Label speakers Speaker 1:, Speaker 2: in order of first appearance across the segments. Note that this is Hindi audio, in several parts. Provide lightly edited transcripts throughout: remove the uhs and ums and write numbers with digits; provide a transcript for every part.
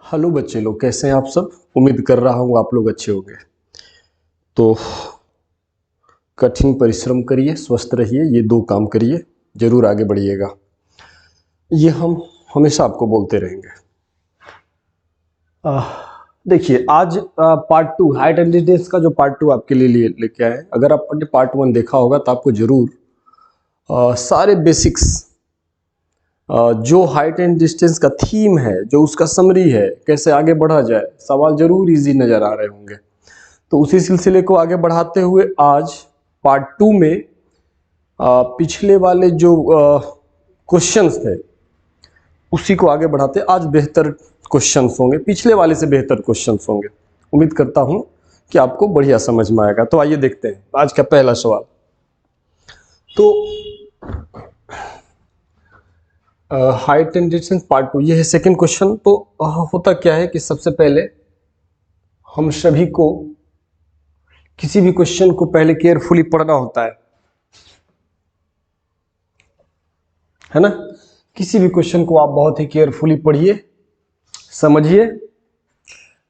Speaker 1: हेलो बच्चे लोग, कैसे हैं आप सब। उम्मीद कर रहा हूँ आप लोग अच्छे होंगे। तो कठिन परिश्रम करिए, स्वस्थ रहिए, ये दो काम करिए, जरूर आगे बढ़िएगा। ये हम हमेशा आपको बोलते रहेंगे। देखिए, आज पार्ट 2 हाइट एंड डिस्टेंस का जो पार्ट 2 आपके लिए लेके आए। अगर आपने पार्ट 1 देखा होगा तो आपको जरूर सारे बेसिक्स, जो हाइट एंड डिस्टेंस का थीम है, जो उसका समरी है, कैसे आगे बढ़ा जाए, सवाल जरूर इजी नजर आ रहे होंगे। तो उसी सिलसिले को आगे बढ़ाते हुए आज पार्ट 2 में पिछले वाले जो क्वेश्चंस थे उसी को आगे बढ़ाते। आज बेहतर क्वेश्चंस होंगे, पिछले वाले से बेहतर क्वेश्चंस होंगे। उम्मीद करता हूं कि आपको बढ़िया समझ में आएगा। तो आइए देखते हैं आज का पहला सवाल। तो हाइट एंड डिस्टेंस पार्ट 2 ये है सेकंड क्वेश्चन। तो होता क्या है कि सबसे पहले हम सभी को किसी भी क्वेश्चन को पहले केयरफुली पढ़ना होता है ना। किसी भी क्वेश्चन को आप बहुत ही केयरफुली पढ़िए, समझिए,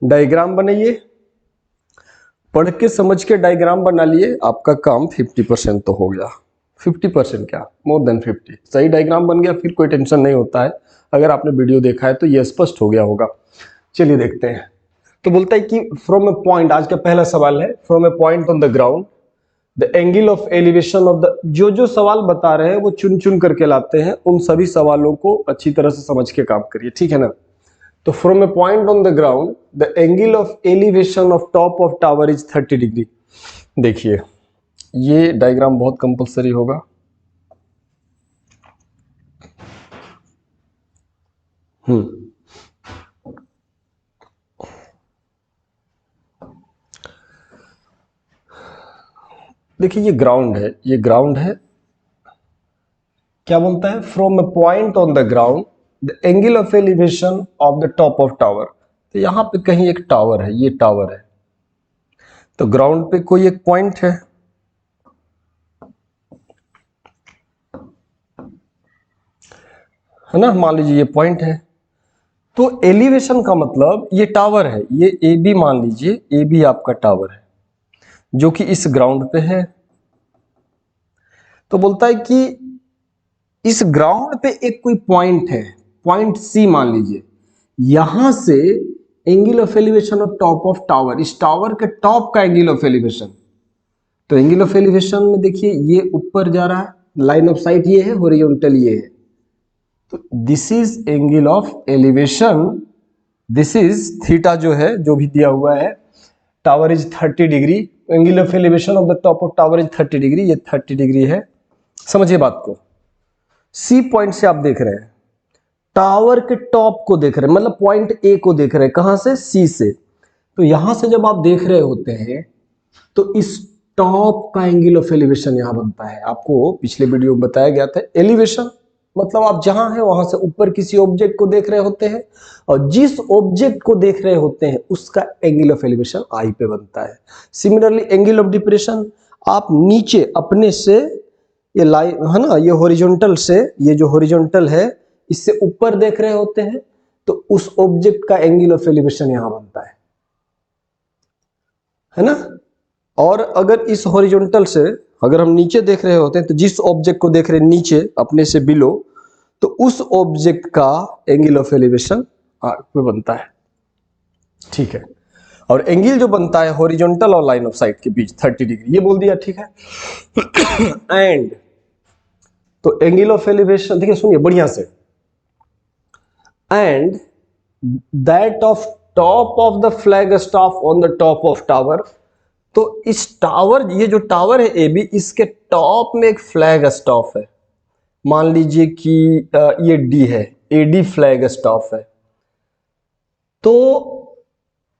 Speaker 1: डायग्राम बनाइए। पढ़ के समझ के डायग्राम बना लिए, आपका काम 50% तो हो गया। 50% क्या, मोर देन 50। सही डायग्राम बन गया, फिर कोई टेंशन नहीं होता है। अगर आपने वीडियो देखा है तो ये स्पष्ट हो गया होगा। चलिए देखते हैं। तो बोलता है कि फ्रॉम ए पॉइंट, आज का पहला सवाल है, from a point on the ground the angle of elevation of the. जो सवाल बता रहे हैं वो चुन चुन करके लाते हैं, उन सभी सवालों को अच्छी तरह से समझ के काम करिए, ठीक है ना। तो from a point on the ground the angle of elevation of top of tower is 30 degree. देखिए, ये डायग्राम बहुत कंपलसरी होगा। देखिए, ये ग्राउंड है, ये ग्राउंड है। क्या बोलता है, from a point on the ground the angle of elevation of the top of tower. तो यहां पे कहीं एक टावर है, ये टावर है। तो ग्राउंड पे कोई एक पॉइंट है ना, मान लीजिए ये पॉइंट है। तो एलिवेशन का मतलब ये टावर है, ये ए बी, मान लीजिए ए बी आपका टावर है जो कि इस ग्राउंड पे है। तो बोलता है कि इस ग्राउंड पे एक कोई पॉइंट है, पॉइंट सी मान लीजिए। यहां से angle of elevation of top of tower, इस टावर के टॉप का एंगल ऑफ एलिवेशन। तो एंगल ऑफ एलिवेशन में देखिए, ये ऊपर जा रहा है, लाइन ऑफ साइट ये है, हॉरिजॉन्टल ये है। तो this is angle of elevation, this is theta जो है, जो भी दिया हुआ है। Tower is 30 degree, angle of elevation of the top of tower is 30 degree, ये 30 डिग्री है। समझिए बात को। सी पॉइंट से आप देख रहे हैं, टावर के टॉप को देख रहे हैं, मतलब पॉइंट ए को देख रहे हैं। कहां से, सी से। तो यहां से जब आप देख रहे होते हैं तो इस टॉप का एंगल ऑफ एलिवेशन यहां बनता है। आपको पिछले वीडियो में बताया गया था, एलिवेशन मतलब आप जहां हैं वहां से ऊपर किसी ऑब्जेक्ट को देख रहे होते हैं, और जिस ऑब्जेक्ट को देख रहे होते हैं उसका एंगल ऑफ एलिवेशन आई पे बनता है। सिमिलरली एंगल ऑफ डिप्रेशन, आप नीचे अपने से, ये लाइन है ना, ये हॉरिजॉन्टल से, ये जो हॉरिजॉन्टल है इससे ऊपर देख रहे होते हैं तो उस ऑब्जेक्ट का एंगल ऑफ एलिवेशन यहां बनता है ना। और अगर इस हॉरिजॉन्टल से अगर हम नीचे देख रहे होते हैं तो जिस ऑब्जेक्ट को देख रहे हैं नीचे अपने से बिलो, तो उस ऑब्जेक्ट का एंगल ऑफ एलिवेशन पे बनता है, ठीक है। और एंगल जो बनता है हॉरिजॉन्टल और लाइन ऑफ साइट के बीच 30 डिग्री, ये बोल दिया, ठीक है। एंड तो एंगल ऑफ एलिवेशन देखिए, सुनिए बढ़िया से, and that of top of the flag staff on the top of tower. तो इस टावर, ये जो टावर है ए बी, इसके टॉप में एक फ्लैग स्टाफ है। मान लीजिए कि ये डी है, एडी फ्लैग स्टाफ है। तो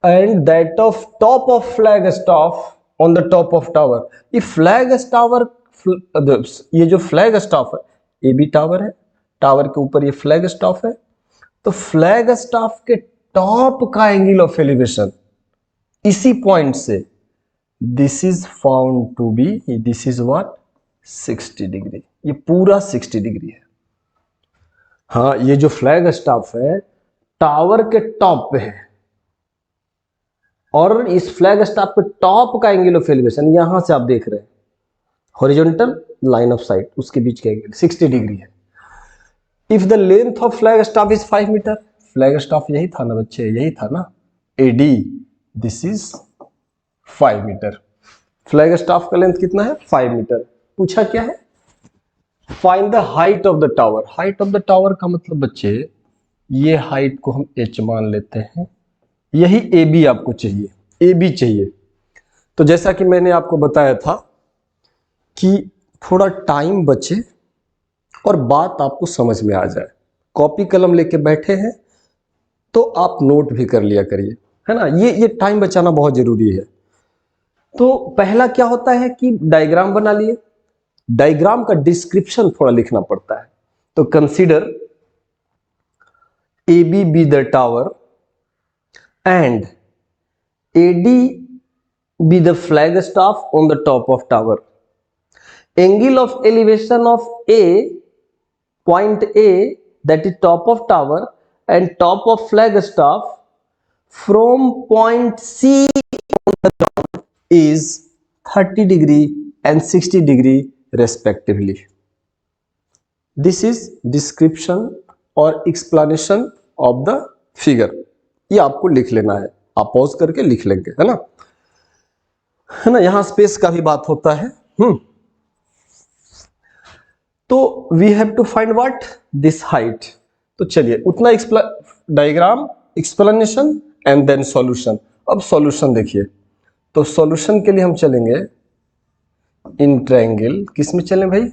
Speaker 1: and that of top of flag staff on the top of tower, ये फ्लैग टावर, ये जो फ्लैग स्टाफ है, ए बी टावर है, टावर के ऊपर ये फ्लैग स्टाफ है। तो फ्लैग स्टाफ के टॉप का एंगल ऑफ एलिवेशन इसी पॉइंट से, this is found to be, this is what, 60 degree. ये पूरा 60 डिग्री है। हाँ, ये जो फ्लैग स्टाफ है टावर के टॉप पे है और इस फ्लैग स्टाफ पे टॉप का एंगल ऑफ एलिवेशन यहां से आप देख रहे हैं हॉरिजॉन्टल लाइन ऑफ साइट उसके बीच का एंगल 60 डिग्री है। If the length of flag staff is 5 metre, flag staff यही था ना बच्चे, यही था ना AD, this is 5 metre. Flag staff का लेंथ कितना है 5 मीटर। पूछा क्या है find the height of the tower. Height of the tower का मतलब बच्चे ये हाइट को हम h मान लेते हैं, यही ए बी आपको चाहिए, ए बी चाहिए। तो जैसा कि मैंने आपको बताया था कि थोड़ा टाइम बचे और बात आपको समझ में आ जाए, कॉपी कलम लेके बैठे हैं तो आप नोट भी कर लिया करिए, है ना, ये टाइम बचाना बहुत जरूरी है। तो पहला क्या होता है कि डायग्राम बना लिए, डायग्राम का डिस्क्रिप्शन थोड़ा लिखना पड़ता है। तो consider A B B the tower and AD be the flag staff on the top of tower. Angle of elevation of A, point A, that is top of tower and top of flag staff from point C on the top is 30 degree and 60 degree respectively. This is description और explanation of the figure. ये आपको लिख लेना है, आप पॉज करके लिख लेंगे, है ना, यहां स्पेस का भी बात होता है। तो we have to find what this height. तो चलिए उतना diagram, explanation and then solution. अब सॉल्यूशन देखिए, तो सॉल्यूशन के लिए हम चलेंगे इन ट्रायंगल, किस में चलें भाई,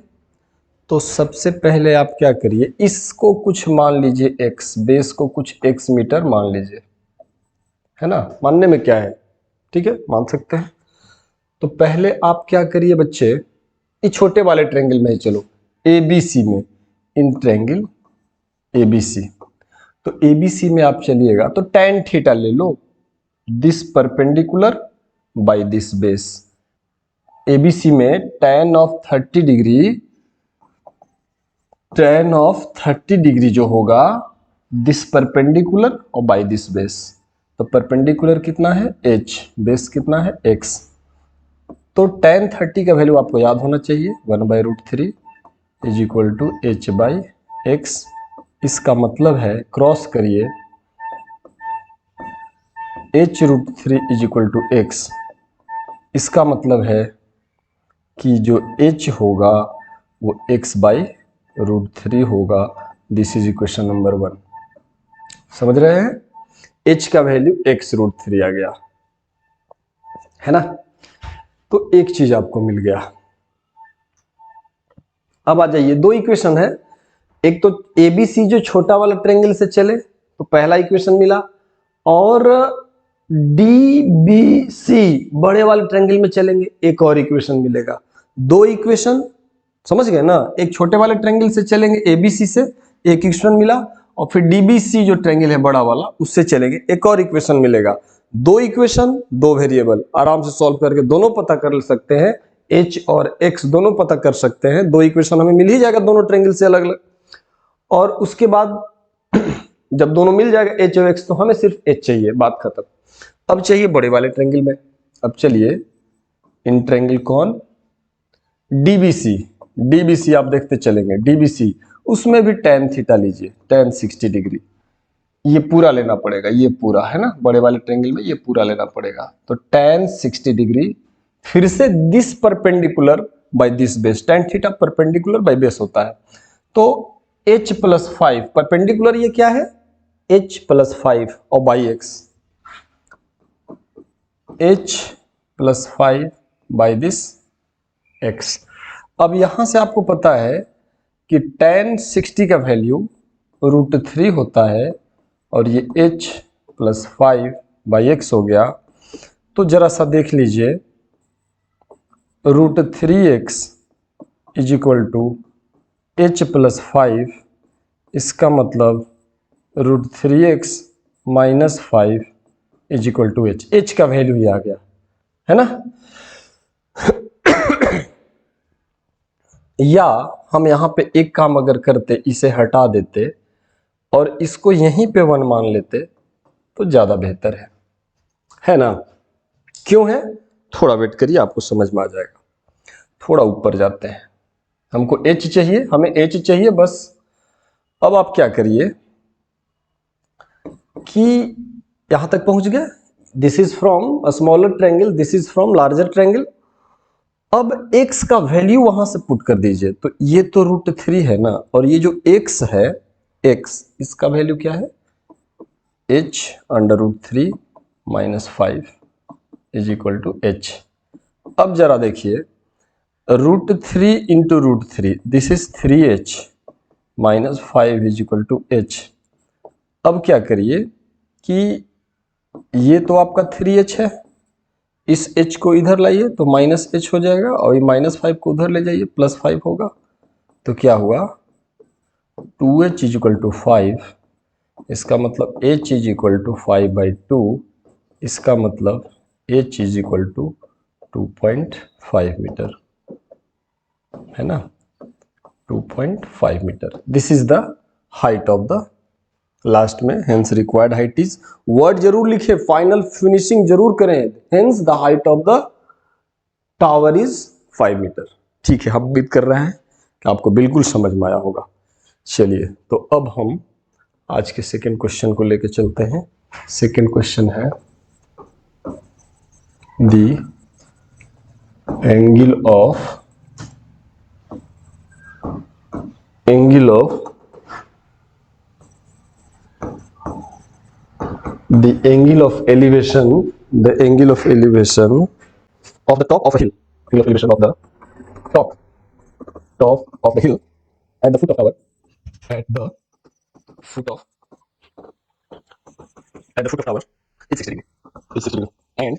Speaker 1: तो सबसे पहले आप क्या करिए, इसको कुछ मान लीजिए x, बेस को कुछ x मीटर मान लीजिए, है ना, मानने में क्या है, ठीक है मान सकते हैं। तो पहले आप क्या करिए बच्चे, इस छोटे वाले ट्रायंगल में ही चलो, ABC में, इन ट्रायंगल ABC, तो ABC में आप चलिएगा तो tan थीटा ले लो, this perpendicular by this base. ABC में tan of 30 degree, tan of 30 degree जो होगा दिस परपेंडिकुलर और बाय दिस बेस। तो परपेंडिकुलर कितना है h, बेस कितना है x। तो tan 30 का वैल्यू आपको याद होना चाहिए 1/√3 is equal to h by x. इसका मतलब है क्रॉस करिए h√3 is equal to x। इसका मतलब है कि जो h होगा वो x/√3 होगा। This is equation number 1। समझ रहे हैं, h का वैल्यू x√3 आ गया, है ना। तो एक चीज आपको मिल गया। अब आ जाइए, दो इक्वेशन है, एक तो ABC जो छोटा वाला ट्रायंगल से चले तो पहला इक्वेशन मिला, और DBC बड़े वाले ट्रायंगल में चलेंगे एक और इक्वेशन मिलेगा। दो इक्वेशन समझ गए ना, एक छोटे वाले ट्रायंगल से चलेंगे ABC से एक इक्वेशन मिला, और फिर DBC जो ट्रायंगल है बड़ा वाला उससे चलेंगे एक और इक्वेशन मिलेगा। दो इक्वेशन दो वेरिएबल, आराम से सॉल्व करके दोनों पता कर सकते हैं, h और x दोनों पता कर सकते हैं। दो इक्वेशन हमें मिल ही जाएगा दोनों ट्रायंगल से अलग अलग, और उसके बाद जब दोनों मिल जाएगा h और x तो हमें सिर्फ h चाहिए, बात खत्म। अब चाहिए बड़े वाले ट्रायंगल में। अब चलिए इन ट्रायंगल कौन, DBC आप देखते चलेंगे, DBC उसमें भी tan थीटा लीजिए, tan 60 डिग्री, ये पूरा लेना पड़ेगा, ये पूरा, है ना, बड़े वाले ट्रायंगल में ये पूरा लेना पड़ेगा। तो tan 60 डिग्री, फिर से this perpendicular by this base, tan theta perpendicular by base होता है। तो h+5 परपेंडिकुलर, ये क्या है h+5 और by x, h+5 by this x। अब यहां से आपको पता है कि tan 60 का वैल्यू √3 होता है, और ये h+5 बाई एक्स हो गया। तो जरा सा देख लीजिए, √3x is equal to h+5, इसका मतलब √3x minus 5 is equal to h। h का वैल्यू ये आ गया, है ना। या हम यहां पे एक काम अगर करते, इसे हटा देते और इसको यहीं पे 1 मान लेते तो ज्यादा बेहतर है ना? क्यों है? थोड़ा वेट करिए, आपको समझ में आ जाएगा। थोड़ा ऊपर जाते हैं, हमको h चाहिए, हमें h चाहिए बस। अब आप क्या करिए कि यहां तक पहुंच गए, this is from a smaller triangle, this is from larger triangle. अब x का वैल्यू वहां से पुट कर दीजिए, तो ये तो √3 है ना, और ये जो x है, x इसका वैल्यू क्या है? h √3 - 5 is equal to h। अब जरा देखिए, √3 into √3, this is 3h - 5 is equal to h। अब क्या करिए कि ये तो आपका 3h है, इस h को इधर लाइए तो -h हो जाएगा, और ये -5 को उधर ले जाइए +5 होगा। तो क्या हुआ? 2h इज इक्वल टू 5, इसका मतलब h इज इक्वल टू 5/2, इसका मतलब h is equal to 2.5 metre, है ना? 2.5 metre. This is the height of the, last में hence required height is, word जरूर लिखे, फाइनल फिनिशिंग जरूर करें, hence the height of the tower is 5 metre. ठीक है, हम उम्मीद कर रहे हैं कि आपको बिल्कुल समझ में आया होगा। चलिए, तो अब हम आज के सेकंड क्वेश्चन को लेकर चलते हैं। सेकंड क्वेश्चन है the angle of the angle of elevation of the top of a hill, angle of elevation of the top of the hill at the foot of tower, at the foot of tower is 60 degree. And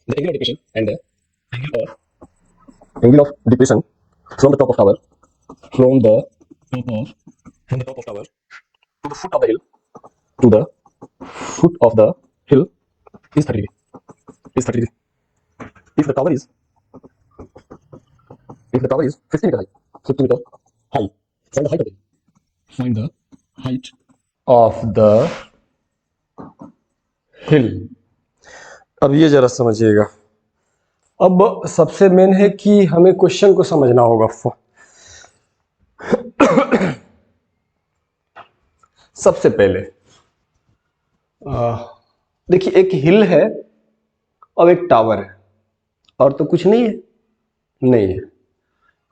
Speaker 1: the angle of depression from the top of tower, to the foot of the hill, is 30 degree. If the tower is 50 meter high, find the height of the hill. अब ये जरा समझिएगा। अब सबसे मेन है कि हमें क्वेश्चन को समझना होगा। सबसे पहले देखिए, एक हिल है और एक टावर है, और तो कुछ नहीं है।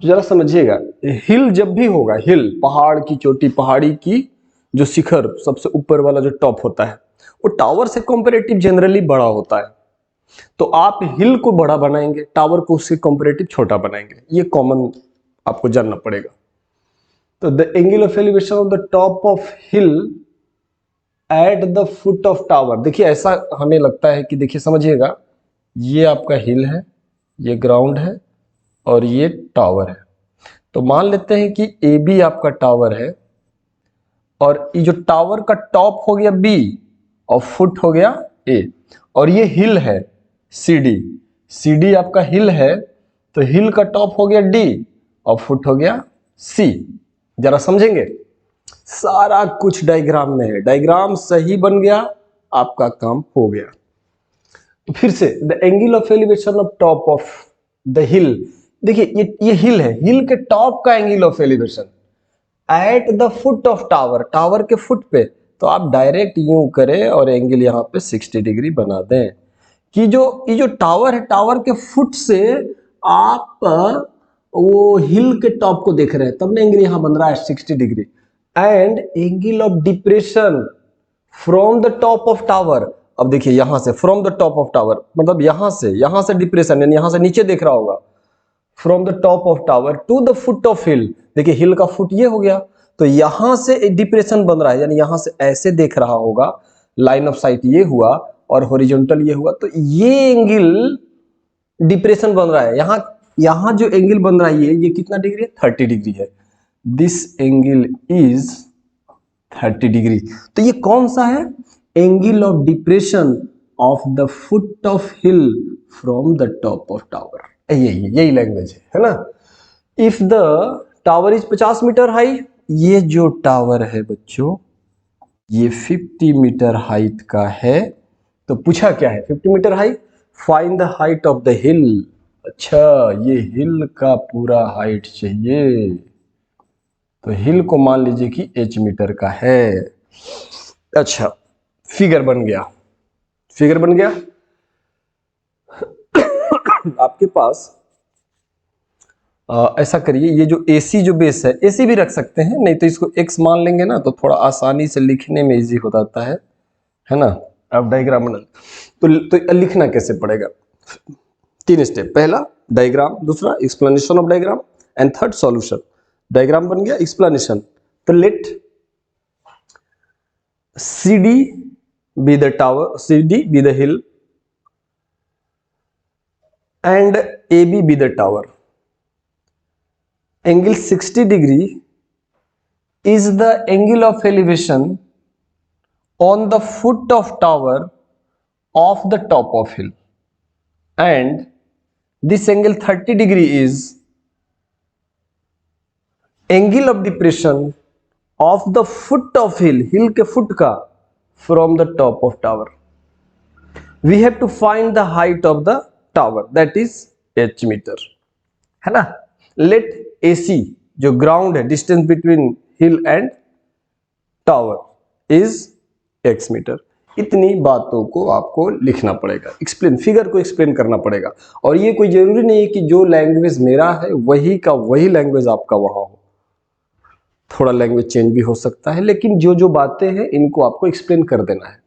Speaker 1: जरा समझिएगा, हिल जब भी होगा, हिल पहाड़ की चोटी, पहाड़ी की जो शिखर, सबसे ऊपर वाला जो टॉप होता है, वो टावर से कंपैरेटिव जनरली बड़ा होता है। तो आप हिल को बड़ा बनाएंगे, टावर को उससे कंपैरेटिव छोटा बनाएंगे, ये कॉमन आपको जानना पड़ेगा। तो the angle of elevation of the top of hill at the foot of tower, देखिए ऐसा हमें लगता है कि, देखिए समझिएगा, ये आपका हिल है, ये ग्राउंड है, और ये टावर है। तो मान लेते हैं कि ए बी आपका टावर है, और ये जो टावर का टॉप हो गया बी और फुट हो गया ए, और ये हिल है सी डी आपका हिल है, तो हिल का टॉप हो गया डी और फुट हो गया सी। जरा समझेंगे, सारा कुछ डायग्राम में है, डायग्राम सही बन गया, आपका काम हो गया। तो फिर से, the angle of elevation of top of the हिल, देखिए ये हिल है, हिल के टॉप का angle of elevation at the foot of tower, tower के फुट पे, तो आप डायरेक्ट यूं करें और एंगल यहां पे 60 डिग्री बना दें कि ये जो टावर है, टावर के फुट से आप वो हिल के टॉप को देख रहे हैं, तब ना एंगल यहां बन रहा है 60 degree. And angle of depression from the top of tower, अब देखिए यहां से from the top of tower, मतलब यहां से डिप्रेशन, यानी यहां से नीचे देख रहा होगा, from the top of tower to the foot of hill, देखिए हिल का फुट ये हो गया, तो यहां से एक डिप्रेशन बन रहा है, यानी यहां से ऐसे देख रहा होगा, लाइन ऑफ साइट ये हुआ और हॉरिजॉन्टल ये हुआ, तो ये एंगल डिप्रेशन बन रहा है। यहां जो एंगल बन रहा है ये कितना डिग्री है? 30 डिग्री है। This angle is 30 degree. तो ये कौन सा है? Angle of depression of the foot of hill from the top of tower, यही लैंग्वेज है ना। If the tower is 50 metre high, ये जो टावर है बच्चों ये 50 मीटर हाइट का है। तो पूछा क्या है, 50 metre height, find the height of the hill. अच्छा, ये हिल का पूरा हाइट चाहिए, तो हिल को मान लीजिए कि h मीटर का है। अच्छा, फिगर बन गया, फिगर बन गया। आपके पास ऐसा करिए, ये जो AC जो बेस है, AC भी रख सकते हैं, नहीं तो इसको x मान लेंगे ना, तो थोड़ा आसानी से लिखने में इजी हो जाता है ना। अब डायग्राम बना तो लिखना कैसे पड़ेगा, 3 स्टेप, पहला डायग्राम, दूसरा explanation of diagram, and third solution. Diagram बन गया, एक्सप्लेनेशन, तो late CD be the tower, CD be the hill, and AB be the tower. Angle 60 degree is the angle of elevation on the foot of tower of the top of hill, and this angle 30 degree is angle of depression of the foot of hill, hill के foot का, from the top of tower. We have to find the height of the tower, that is h meter, है ना। Let AC जो ground है, distance between hill and tower is x metre. इतनी बातों को आपको लिखना पड़ेगा, एक्सप्लेन, फिगर को एक्सप्लेन करना पड़ेगा। और ये कोई जरूरी नहीं है कि जो लैंग्वेज मेरा है वही का वही लैंग्वेज आपका वहां हो, थोड़ा लैंग्वेज चेंज भी हो सकता है, लेकिन जो जो बातें हैं इनको आपको एक्सप्लेन कर देना है।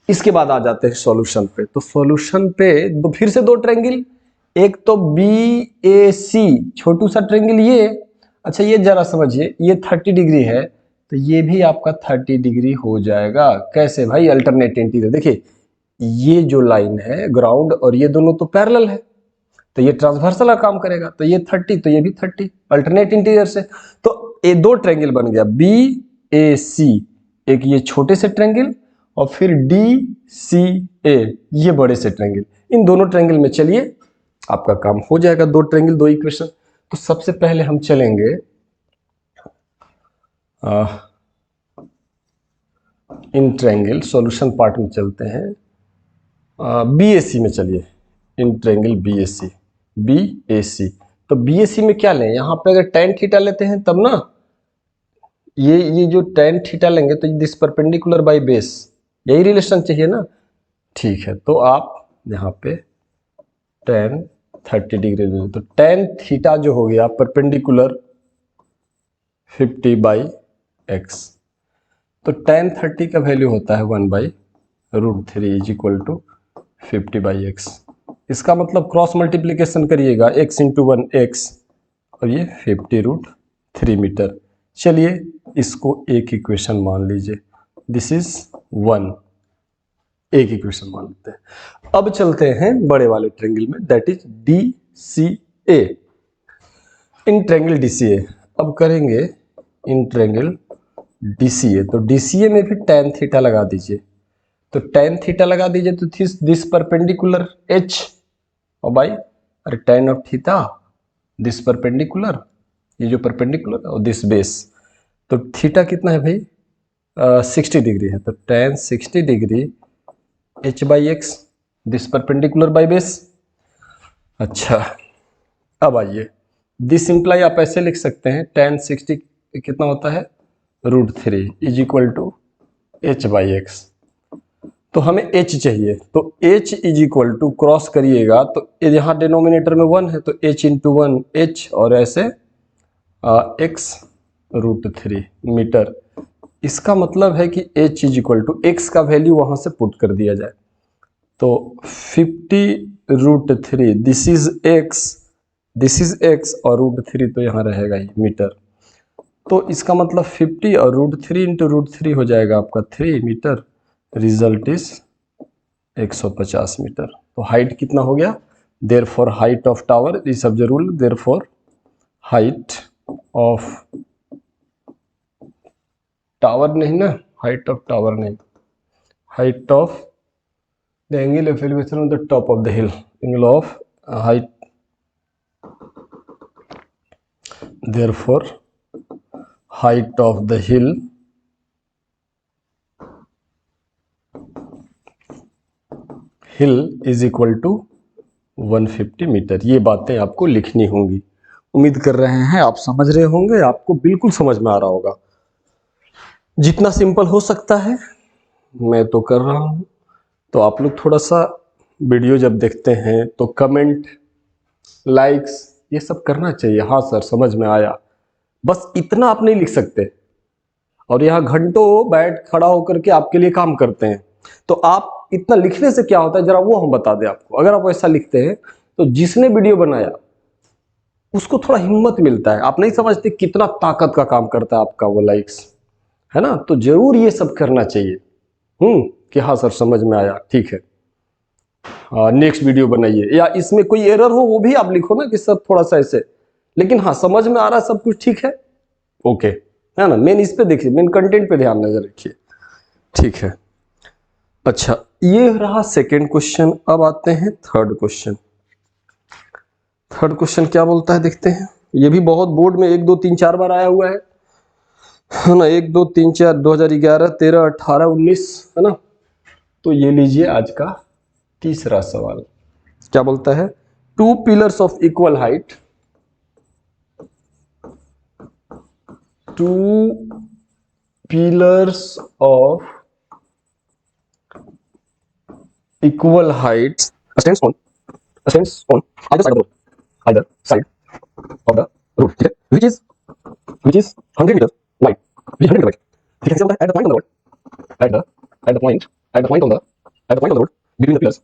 Speaker 1: इसके बाद आ जाते हैं सॉल्यूशन पे। तो सॉल्यूशन पे तो फिर से 2 ट्रायंगल, एक तो BAC छोटू सा ट्रायंगल ये, अच्छा ये जरा समझिए, ये 30 डिग्री है, तो ये भी आपका 30 डिग्री हो जाएगा। कैसे भाई, अल्टरनेट इंटीरियर, देखिए ये जो लाइन है ग्राउंड और ये दोनों तो पैरेलल है, तो ये ट्रांसवर्सल का काम करेगा, तो ये 30 तो ये भी 30, अल्टरनेट इंटीरियर से। तो ये 2 ट्रायंगल बन गया BAC, एक ये छोटे से ट्रायंगल, और फिर DCA ये बड़े से ट्रायंगल। इन दोनों ट्रायंगल में चलिए आपका काम हो जाएगा, 2 ट्रायंगल 2 इक्वेशन। तो सबसे पहले हम चलेंगे इन ट्रायंगल सॉल्यूशन पार्ट में चलते हैं, BAC में चलिए, इन ट्रायंगल BAC। तो BAC में क्या लें, यहाँ पे अगर tan थीटा लेते हैं तब ना, ये जो tan थीटा लेंगे तो दिस परपेंडिकुलर बाय बेस, यही रिलेशन चाहिए ना। ठीक है, तो आप यहाँ पे tan 30 डिग्री ले, तो tan थीटा जो हो गया परपेंडिकुलर 50/x, तो tan 30 का वैल्यू होता है 1/√3 इज इक्वल टू 50/x। इसका मतलब क्रॉस मल्टीप्लीकेशन करिएगा, x इंटू 1 x, और ये 50√3 मीटर। चलिए इसको एक इक्वेशन मान लीजिए, दिस इज 1, एक इक्वेशन मान लेते हैं। अब चलते हैं बड़े वाले ट्रायंगल में, that is DCA। In triangle DCA अब करेंगे, इन ट्रायंगल DCA, तो DCA में भी tan थीटा लगा दीजिए, तो tan थीटा लगा दीजिए, तो दिस परपेंडिकुलर H और बाई, अरे tan of theta this perpendicular, ये जो परपेंडिकुलर और दिस बेस, तो थीटा कितना है भाई, 60 डिग्री है, तो tan 60 degree h/x, this perpendicular by base. अच्छा, अब आइए, दिस इंप्लाई आप ऐसे लिख सकते हैं, tan 60 कितना होता है, √3 इज इक्वल टू h/x। तो हमें h चाहिए, तो h is equal to, cross करिएगा तो यहाँ डिनोमिनेटर में 1 है, तो h इंटू 1 h, और ऐसे x √3 मीटर। इसका मतलब है कि h is equal to, x का वैल्यू वहां से पुट कर दिया जाए, तो 50√3, दिस इज x, और √3 तो यहाँ रहेगा ही मीटर। तो इसका मतलब 50 और √3 इंटू √3 हो जाएगा आपका 3 मीटर, रिजल्ट इज 150 मीटर। तो हाइट कितना हो गया, देयरफॉर हाइट ऑफ टावर, इस सब जरूर, देयरफॉर हाइट ऑफ टावर नहीं ना, हाइट ऑफ टावर नहीं, height of the angle of elevation on the top of the hill, angle of height, therefore height of the hill hill is equal to 150 metre. ये बातें आपको लिखनी होंगी। उम्मीद कर रहे हैं आप समझ रहे होंगे, आपको बिल्कुल समझ में आ रहा होगा। जितना सिंपल हो सकता है मैं तो कर रहा हूं। तो आप लोग थोड़ा सा वीडियो जब देखते हैं तो कमेंट, लाइक्स ये सब करना चाहिए। हाँ सर समझ में आया, बस इतना आप नहीं लिख सकते। और यहाँ घंटों बैठ खड़ा होकर के आपके लिए काम करते हैं, तो आप इतना लिखने से क्या होता है जरा वो हम बता दें आपको। अगर आप ऐसा लिखते हैं तो जिसने वीडियो बनाया उसको थोड़ा हिम्मत मिलता है। आप नहीं समझते कितना ताकत का काम करता है आपका वो लाइक्स, है ना। तो जरूर ये सब करना चाहिए। कि हाँ सर समझ में आया, ठीक है, नेक्स्ट वीडियो बनाइए। या इसमें कोई एरर हो वो भी आप लिखो ना कि सर थोड़ा सा ऐसे, लेकिन हाँ समझ में आ रहा है, सब कुछ ठीक है, ओके, है ना। मेन इस पे देखिए, मेन कंटेंट पे ध्यान नजर रखिए, ठीक है। अच्छा, ये रहा सेकेंड क्वेश्चन। अब आते हैं थर्ड क्वेश्चन। थर्ड क्वेश्चन क्या बोलता है देखते हैं। ये भी बहुत बोर्ड में 1 2 3 4 बार आया हुआ है ना। 1 2 3 4 2011 13 18 19, है ना। तो ये लीजिए आज का तीसरा सवाल। क्या बोलता है, 2 pillars of equal height, 2 pillars of equal height stands on either side of the road, either side of the road, ठीक है, which is 100 meters wide, which is 100 meters wide, ठीक है। कैसे होता है, at the point on the road, at the point on the road, between the pillars,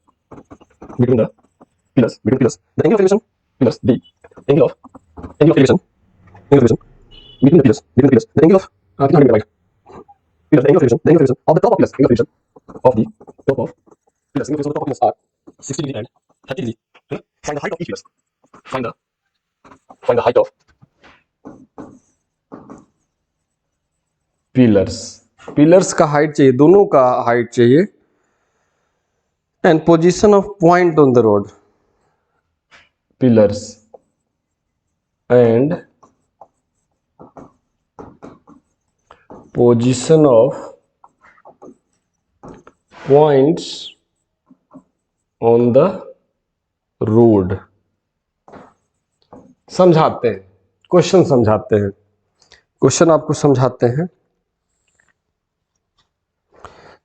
Speaker 1: the angle of elevation pillars, the angle of elevation between the pillars, the angle of 100 meter wide pillars, the angle of elevation of the top of pillars, angle of elevation of the top of pillars, angle of elevation of the top of pillars are 60 degree and 30 degree. Find the height of each pillars. Find the height of pillars. Pillars का हाइट चाहिए, दोनों का हाइट चाहिए। And position of point on the road. Pillars and position of points on the road. समझाते हैं, क्वेश्चन समझाते हैं, क्वेश्चन आपको समझाते हैं।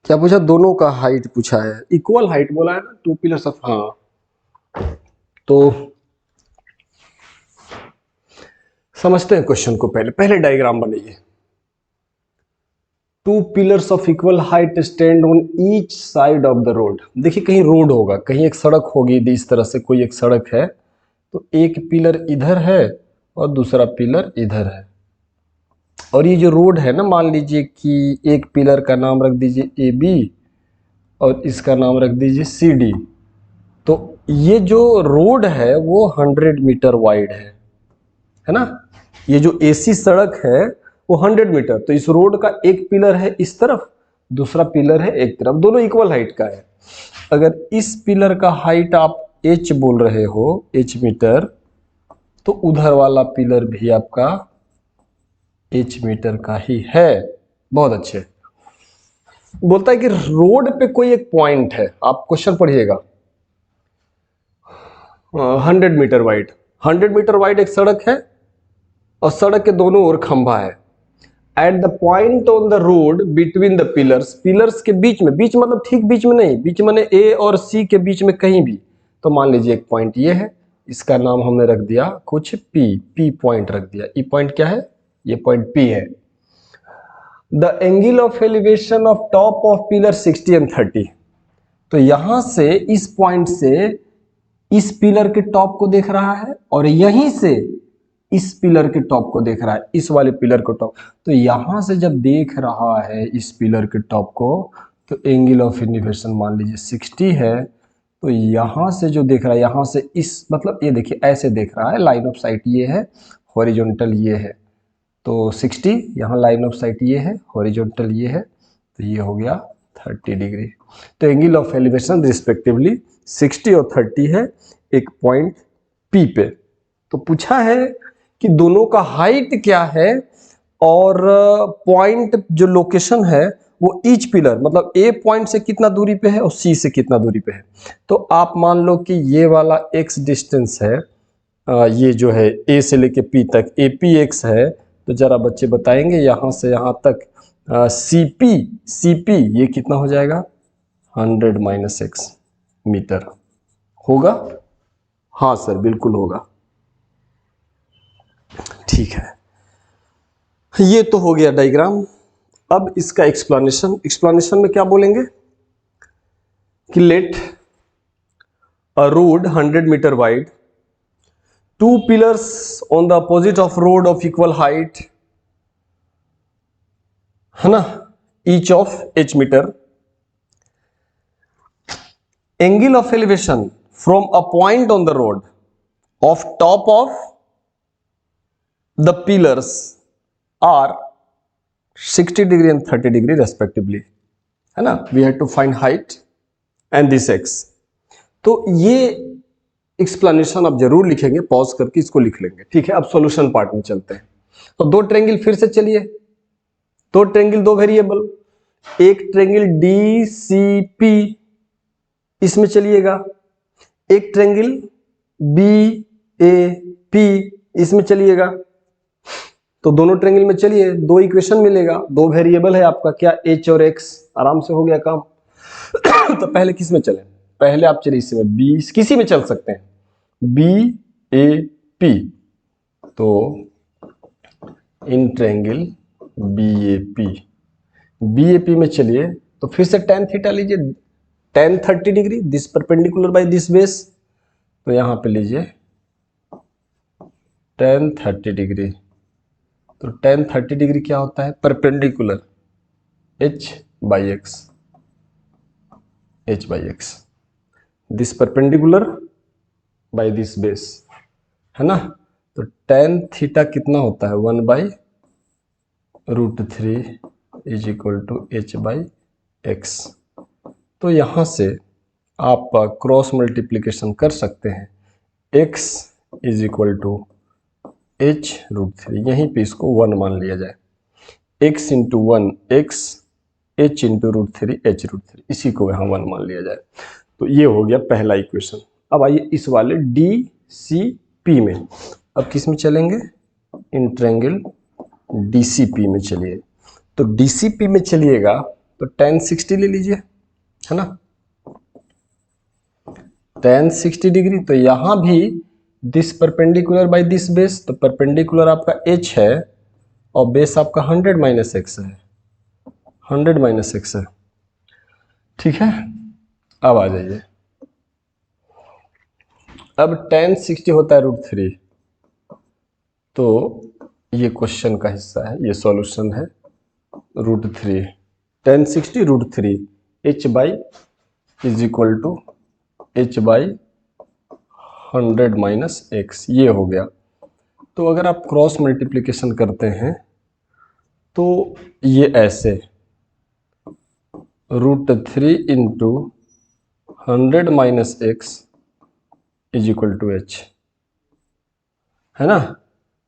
Speaker 1: क्या पूछा, दोनों का हाइट पूछा है, इक्वल हाइट बोला है ना, 2 पिलर्स ऑफ, हाँ। तो समझते हैं क्वेश्चन को। पहले डायग्राम बनाइए। 2 pillars of equal height stand on each side of the road. देखिए कहीं रोड होगा, कहीं एक सड़क होगी, इस तरह से कोई एक सड़क है, तो एक पिलर इधर है और दूसरा पिलर इधर है। और ये जो रोड है ना, मान लीजिए कि एक पिलर का नाम रख दीजिए AB और इसका नाम रख दीजिए CD। तो ये जो रोड है वो 100 मीटर वाइड है ना। ये जो AC सड़क है वो 100 मीटर। तो इस रोड का एक पिलर है इस तरफ, दूसरा पिलर है एक तरफ, दोनों इक्वल हाइट का है। अगर इस पिलर का हाइट आप H बोल रहे हो, H मीटर, तो उधर वाला पिलर भी आपका H मीटर का ही है। बहुत अच्छे। बोलता है कि रोड पे कोई एक पॉइंट है, आप क्वेश्चन पढ़िएगा, 100 मीटर वाइड, 100 मीटर वाइड एक सड़क है और सड़क के दोनों ओर खंभा है। At the point on the road between the pillars, pillars के बीच में, बीच मतलब ठीक बीच में नहीं, बीच मैंने A और C के बीच में कहीं भी, तो मान लीजिए एक पॉइंट ये है, इसका नाम हमने रख दिया कुछ P पॉइंट रख दिया। ई पॉइंट क्या है, ये पॉइंट P है। The angle of elevation of top of pillar 60 and 30। तो यहां से, इस पॉइंट से इस पिलर के टॉप को देख रहा है और यहीं से इस पिलर के टॉप को देख रहा है, इस वाले पिलर को टॉप। तो यहां से जब देख रहा है इस पिलर के टॉप को, तो एंगल ऑफ एलिवेशन मान लीजिए 60 है। तो यहां से जो देख रहा है, यहां से इस, मतलब ये देखिए ऐसे देख रहा है, लाइन ऑफ साइट ये है, हॉरिजॉन्टल ये है, तो 60, यहाँ लाइन ऑफ साइट ये है, हॉरिजॉन्टल ये है, तो ये हो गया 30 डिग्री। तो एंगल ऑफ एलिवेशन रिस्पेक्टिवली 60 और 30 है एक पॉइंट P पे। तो पूछा है कि दोनों का हाइट क्या है और पॉइंट जो लोकेशन है वो ईच पिलर मतलब ए पॉइंट से कितना दूरी पे है और सी से कितना दूरी पे है। तो आप मान लो कि ये वाला एक्स डिस्टेंस है, ये जो है ए से लेके पी तक ए पी एक्स है, तो जरा बच्चे बताएंगे यहाँ से यहाँ तक सी पी ये कितना हो जाएगा 100 माइनस एक्स मीटर होगा। हाँ सर बिल्कुल होगा। ठीक है, ये तो हो गया डायग्राम। अब इसका एक्सप्लेनेशन में क्या बोलेंगे कि let a road 100 metre wide, two pillars on the opposite of road of equal height, है ना, each of h meter, angle of elevation from a point on the road of top of the pillars are 60 degree and 30 degree respectively, है ना। we have to find height and this x। तो ये एक्सप्लेनेशन आप जरूर लिखेंगे, पॉज करके इसको लिख लेंगे। ठीक है, अब सॉल्यूशन पार्ट में चलते हैं। तो दो ट्रायंगल फिर से चलिए, दो ट्रायंगल दो वेरिएबल, एक ट्रायंगल डी सी पी इसमें चलिएगा, एक ट्रायंगल बी ए पी इसमें चलिएगा। तो दोनों ट्रायंगल में चलिए, दो इक्वेशन मिलेगा, दो वेरिएबल है आपका क्या एच और एक्स, आराम से हो गया काम। तो पहले किस में चले, पहले आप चलिए इसमें बी, किसी में चल सकते हैं, बी ए पी। तो in triangle B A P में चलिए, तो फिर से tan थीटा लीजिए, tan 30 degree, this perpendicular by this base. तो यहां पे लीजिए tan 30 डिग्री। तो tan 30 डिग्री क्या होता है, perpendicular h by x, this perpendicular by this base, है ना। तो tan थीटा कितना होता है 1/√3 is equal to h by x. तो यहां से आप क्रॉस मल्टीप्लिकेशन कर सकते हैं, x is equal to h√3, यहीं पे इसको 1 मान लिया जाए, x into 1 x, h into √3 h√3, इसी को यहाँ 1 मान लिया जाए। तो ये हो गया पहला इक्वेशन। अब आइए इस वाले डी सी पी में, अब किस में चलेंगे, इन ट्रायंगल डी सी पी में चलिए। तो डी सी पी में चलिएगा तो tan 60 ले लीजिए, है ना, tan 60 डिग्री। तो यहां भी this perpendicular by this base, तो परपेंडिकुलर आपका h है और बेस आपका 100 माइनस एक्स है, 100 माइनस एक्स है। ठीक है, अब आ जाइए, अब tan 60 होता है √3, तो ये क्वेश्चन का हिस्सा है, ये सॉल्यूशन है √3, tan 60 √3 h by is equal to h by 100 minus x, ये हो गया। तो अगर आप क्रॉस मल्टीप्लिकेशन करते हैं तो ये ऐसे √3 into 100 minus x is equal to h, है ना,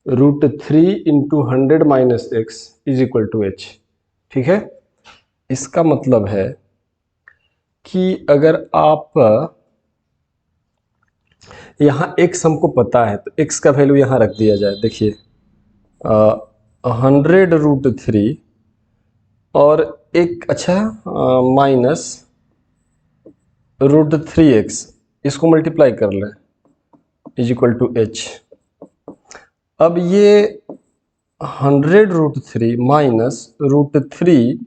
Speaker 1: √3 into 100 minus x is equal to h। ठीक है, इसका मतलब है कि अगर आप यहाँ x हमको पता है तो x का वैल्यू यहाँ रख दिया जाए। देखिए 100√3 और एक अच्छा माइनस √3x, इसको मल्टीप्लाई कर लें इज इक्वल टू h। अब ये 100√3 माइनस √3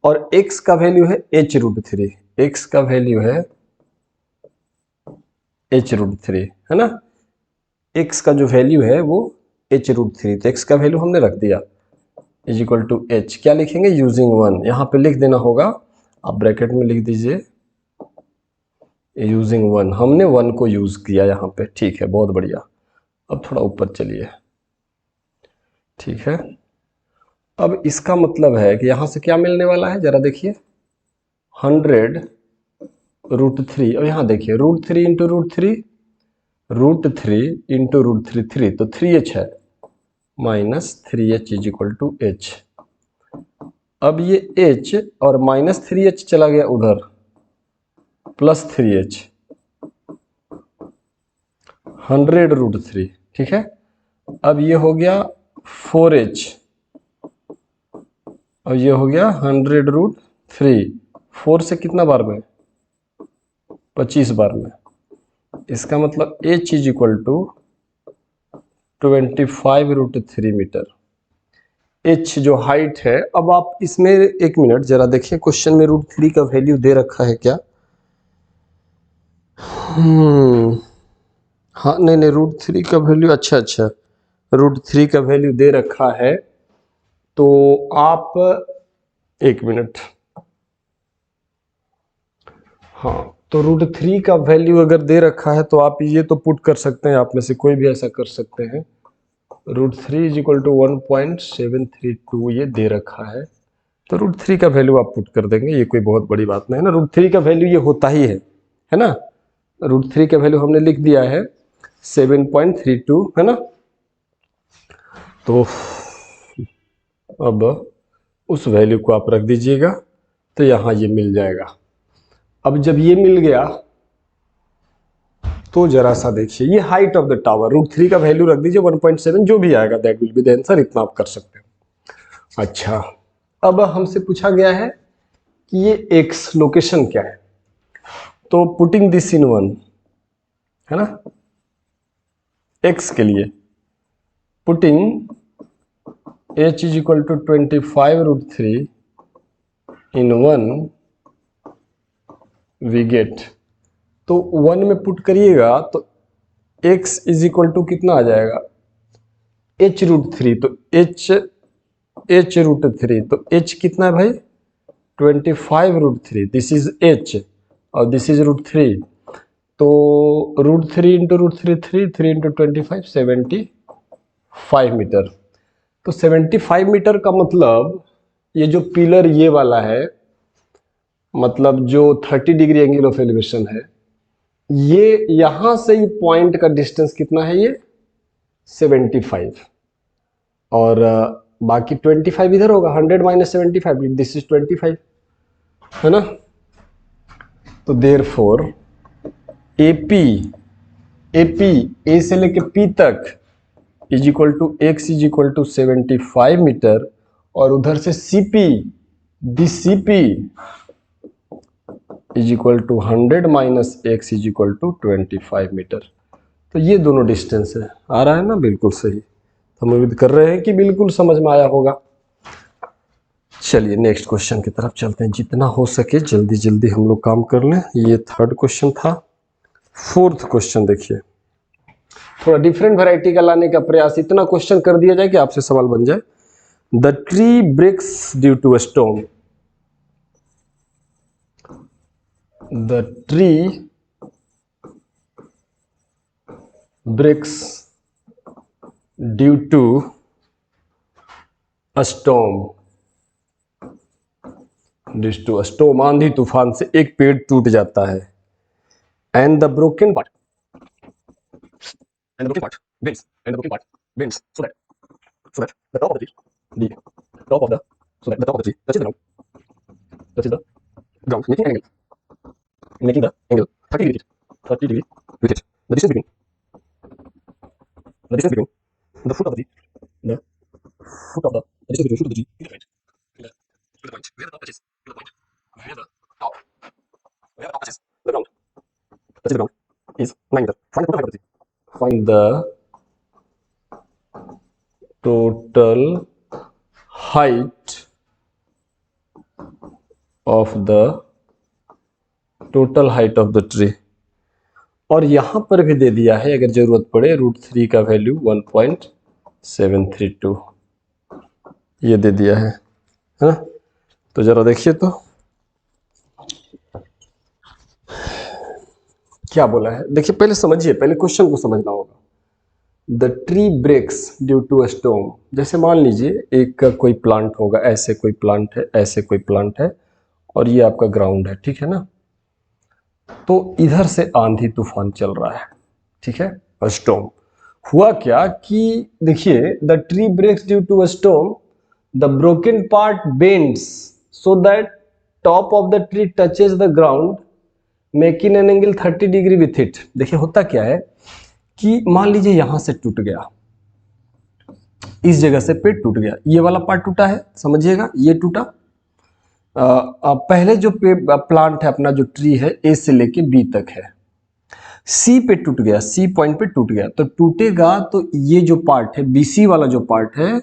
Speaker 1: और x का वैल्यू है h√3, x का वैल्यू है h√3, है ना, x का जो वैल्यू है वो h√3, तो x का वैल्यू हमने रख दिया इज इक्वल टू h। क्या लिखेंगे, यूजिंग 1, यहाँ पे लिख देना होगा, आप ब्रैकेट में लिख दीजिए यूजिंग 1, हमने 1 को यूज किया यहाँ पे। ठीक है, बहुत बढ़िया। अब थोड़ा ऊपर चलिए, ठीक है, अब इसका मतलब है कि यहाँ से क्या मिलने वाला है, जरा देखिए 100√3 और यहाँ देखिए √3 इंटू √3 इंटू √3 तो 3h है, minus 3h is equal to h। अब ये h और -3h चला गया उधर, +3h, 100√3, ठीक है। अब ये हो गया 4h और ये हो गया 100√3, 4 से कितना बार में, 25 बार में। इसका मतलब h is equal to 25√3 metre. h जो हाइट है, अब आप इसमें एक मिनट जरा देखिए, क्वेश्चन में √3 का वैल्यू दे रखा है क्या? हाँ, नहीं, √3 का वैल्यू, अच्छा, √3 का वैल्यू दे रखा है। तो आप एक मिनट, हाँ, तो √3 का वैल्यू अगर दे रखा है तो आप ये तो पुट कर सकते हैं, आप में से कोई भी ऐसा कर सकते हैं। √3 इज इक्वल टू 1.732 ये दे रखा है, तो √3 का वैल्यू आप पुट कर देंगे, ये कोई बहुत बड़ी बात नहीं है ना। √3 का वैल्यू ये होता ही है ना। √3 का वैल्यू हमने लिख दिया है 7.32, है ना। तो अब उस वैल्यू को आप रख दीजिएगा, तो यहाँ ये मिल जाएगा। अब जब ये मिल गया तो जरा सा देखिए, ये हाइट ऑफ द टावर, √3 का वैल्यू रख दीजिए 1.7, जो भी आएगा that will be the answer, इतना आप कर सकते हैं। अच्छा, अब हमसे पूछा गया है कि ये एक्स लोकेशन क्या है, तो पुटिंग दिस इन वन, है ना, एक्स के लिए putting h is equal to 25√3 in 1 we get, तो 1 में पुट करिएगा तो x इज इक्वल टू कितना आ जाएगा, h√3, तो h√3, तो h कितना है भाई, 25√3, दिस इज h और दिस इज √3, तो √3 इंटू √3 3 इंटू 25 75 मीटर। तो 75 मीटर का मतलब ये जो पिलर ये वाला है, मतलब जो 30 डिग्री एंगल ऑफ एलिवेशन है, ये यहां से ये पॉइंट का डिस्टेंस कितना है, ये 75, और बाकी 25 इधर होगा, 100 माइनस 75, दिस इज 25, है ना। तो देयरफॉर एपी ए से लेके पी तक is equal to x is equal to 75 metre, और उधर से CP DCP is equal to 100 minus x is equal to 25 metre. तो ये दोनों डिस्टेंस है, आ रहा है ना, बिल्कुल सही। हम उम्मीद कर रहे हैं कि बिल्कुल समझ में आया होगा। चलिए नेक्स्ट क्वेश्चन की तरफ चलते हैं, जितना हो सके जल्दी जल्दी हम लोग काम कर लें। ये थर्ड क्वेश्चन था। फोर्थ क्वेश्चन देखिए, थोड़ा डिफरेंट वैरायटी का लाने का प्रयास, इतना क्वेश्चन कर दिया जाए कि आपसे सवाल बन जाए। The tree breaks due to a storm, the tree breaks due to a storm, due to a storm, आंधी तूफान से एक पेड़ टूट जाता है, and the broken part bends, and the broken part bends so that the top of the tree, the top of the so that the top of the tree touches the ground, making the angle 30 degree with it. The distance between the foot of the tree, the foot of the distance between foot of the tree is different. To the point where the top touches, to the point where the top touches the ground is 9 meters. Find the total height of the total height of the tree, और यहां पर भी दे दिया है अगर जरूरत पड़े √3 का वैल्यू 1.732 ये दे दिया है ना। तो जरा देखिए तो क्या बोला है, देखिए पहले समझिए, पहले क्वेश्चन को समझना होगा। The tree breaks due to a storm, जैसे मान लीजिए एक कोई प्लांट होगा, ऐसे कोई प्लांट है, ऐसे कोई प्लांट है, और ये आपका ग्राउंड है, ठीक है ना। तो इधर से आंधी तूफान चल रहा है, ठीक है, स्टॉर्म। हुआ क्या कि देखिए, the tree breaks due to a storm, the broken part bends so that top of the tree touches the ground making an angle 30 degree with it. देखिए होता क्या है कि मान लीजिए यहां से टूट गया, इस जगह से पेड़ टूट गया, ये वाला पार्ट टूटा है, समझिएगा ये टूटा। पहले जो प्लांट है अपना, जो ट्री है, ए से लेके बी तक है, सी पे टूट गया, सी पॉइंट पे टूट गया, तो टूटेगा तो ये जो पार्ट है, बीसी वाला जो पार्ट है,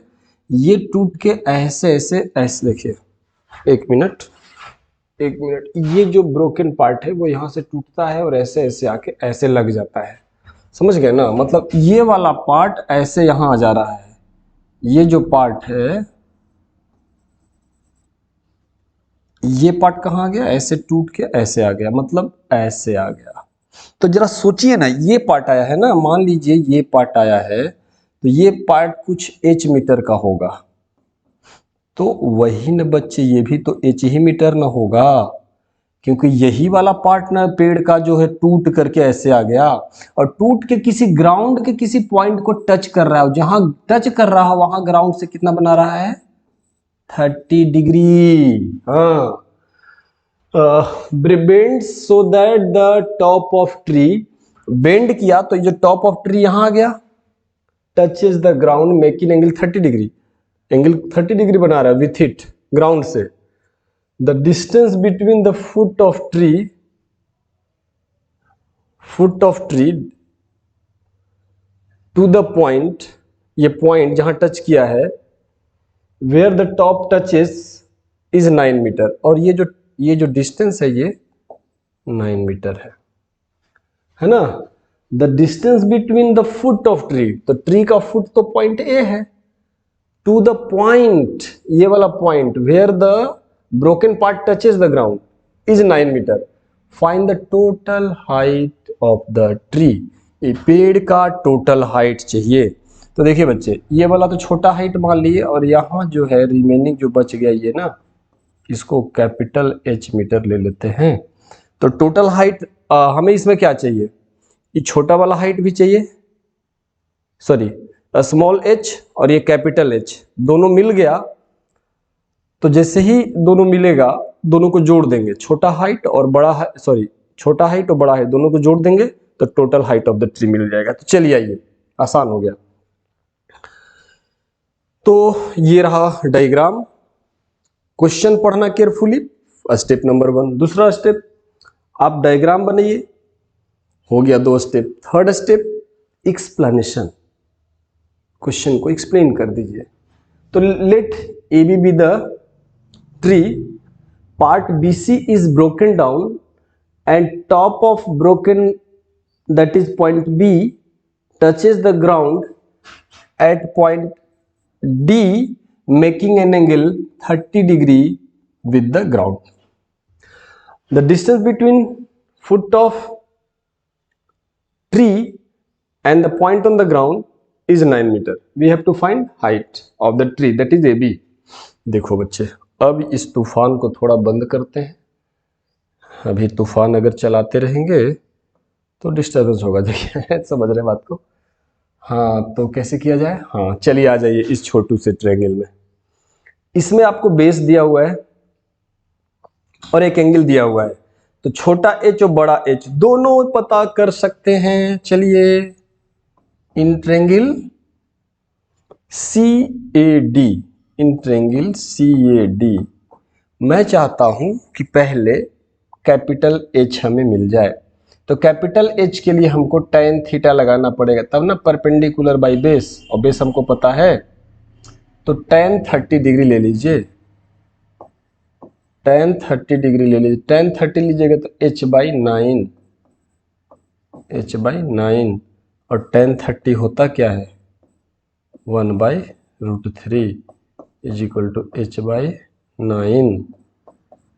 Speaker 1: ये टूट के ऐसे ऐसे ऐसे, देखिए एक मिनट, ये जो ब्रोकन पार्ट है वो यहां से टूटता है और ऐसे ऐसे आके ऐसे लग जाता है, समझ गए ना। मतलब ये वाला पार्ट ऐसे यहां आ जा रहा है, ये जो पार्ट है, ये पार्ट कहां आ गया, ऐसे टूट के ऐसे आ गया, मतलब ऐसे आ गया। तो जरा सोचिए ना, ये पार्ट आया है ना, मान लीजिए ये पार्ट आया है, तो ये पार्ट कुछ h मीटर का होगा, तो वही न बच्चे, ये भी तो h ही मीटर ना होगा, क्योंकि यही वाला पार्ट ना पेड़ का जो है टूट करके ऐसे आ गया, और टूट के किसी ग्राउंड के किसी पॉइंट को टच कर रहा है, जहां टच कर रहा है वहां ग्राउंड से कितना बना रहा है, 30 डिग्री। हाँ, bend so that the top of tree, bend किया तो ये टॉप ऑफ ट्री यहां आ गया, touches the ground making angle 30 degree, angle 30 degree बना रहा है विथ इट, ग्राउंड से। The distance between the foot of tree to the point, ये पॉइंट जहां टच किया है, where the top touches is 9 metre, और ये जो डिस्टेंस है ये 9 मीटर है ना। The distance between the foot of tree, तो ट्री का फुट तो पॉइंट ए है, टू द पॉइंट, ये वाला point, where the broken part touches the ground is 9 metre, find the total height of the tree. ये पेड़ का टोटल हाइट चाहिए। तो देखिए बच्चे, ये वाला तो छोटा हाइट मान लिए, और यहाँ जो है रिमेनिंग जो बच गया ये ना, इसको कैपिटल H मीटर ले लेते हैं। तो टोटल हाइट हमें इसमें क्या चाहिए, ये छोटा वाला हाइट भी चाहिए, सॉरी स्मॉल h और ये कैपिटल H दोनों मिल गया, तो जैसे ही दोनों मिलेगा दोनों को जोड़ देंगे, छोटा हाइट और बड़ा, सॉरी छोटा हाइट और बड़ा हाइट दोनों को जोड़ देंगे तो total height of the tree मिल जाएगा। तो चलिए आइए, आसान हो गया। तो ये रहा डायग्राम, क्वेश्चन पढ़ना केयरफुली, स्टेप नंबर 1। दूसरा स्टेप, आप डायग्राम बनाइए, हो गया 2 step. Third step, explanation, question को एक्सप्लेन कर दीजिए। तो let A B the tree, part BC is broken down and top of broken, that is point B, touches the ground at point D making an angle 30 degree with the ground. The distance between foot of tree and the point on the ground is 9 meter. We have to find height of the tree, that is AB. देखो बच्चे, अब इस तूफान को थोड़ा बंद करते हैं, अभी तूफान अगर चलाते रहेंगे तो डिस्टर्बेंस होगा। देखिए समझ रहे बात को। हाँ, तो कैसे किया जाए, हाँ चलिए आ जाइए इस छोटू से ट्रायंगल में। इसमें आपको बेस दिया हुआ है और एक एंगल दिया हुआ है, तो छोटा h और बड़ा h दोनों पता कर सकते हैं। चलिए, in triangle CAD, in triangle CAD मैं चाहता हूं कि पहले कैपिटल H हमें मिल जाए। तो कैपिटल H के लिए हमको tan थीटा लगाना पड़ेगा, तब ना परपेंडिकुलर बाई बेस, और बेस हमको पता है, तो tan 30 डिग्री ले लीजिए, tan 30 डिग्री ले लीजिए। tan 30 लीजिएगा तो h/9, और tan 30 होता क्या है, 1/√3 इज इक्वल टू h/9।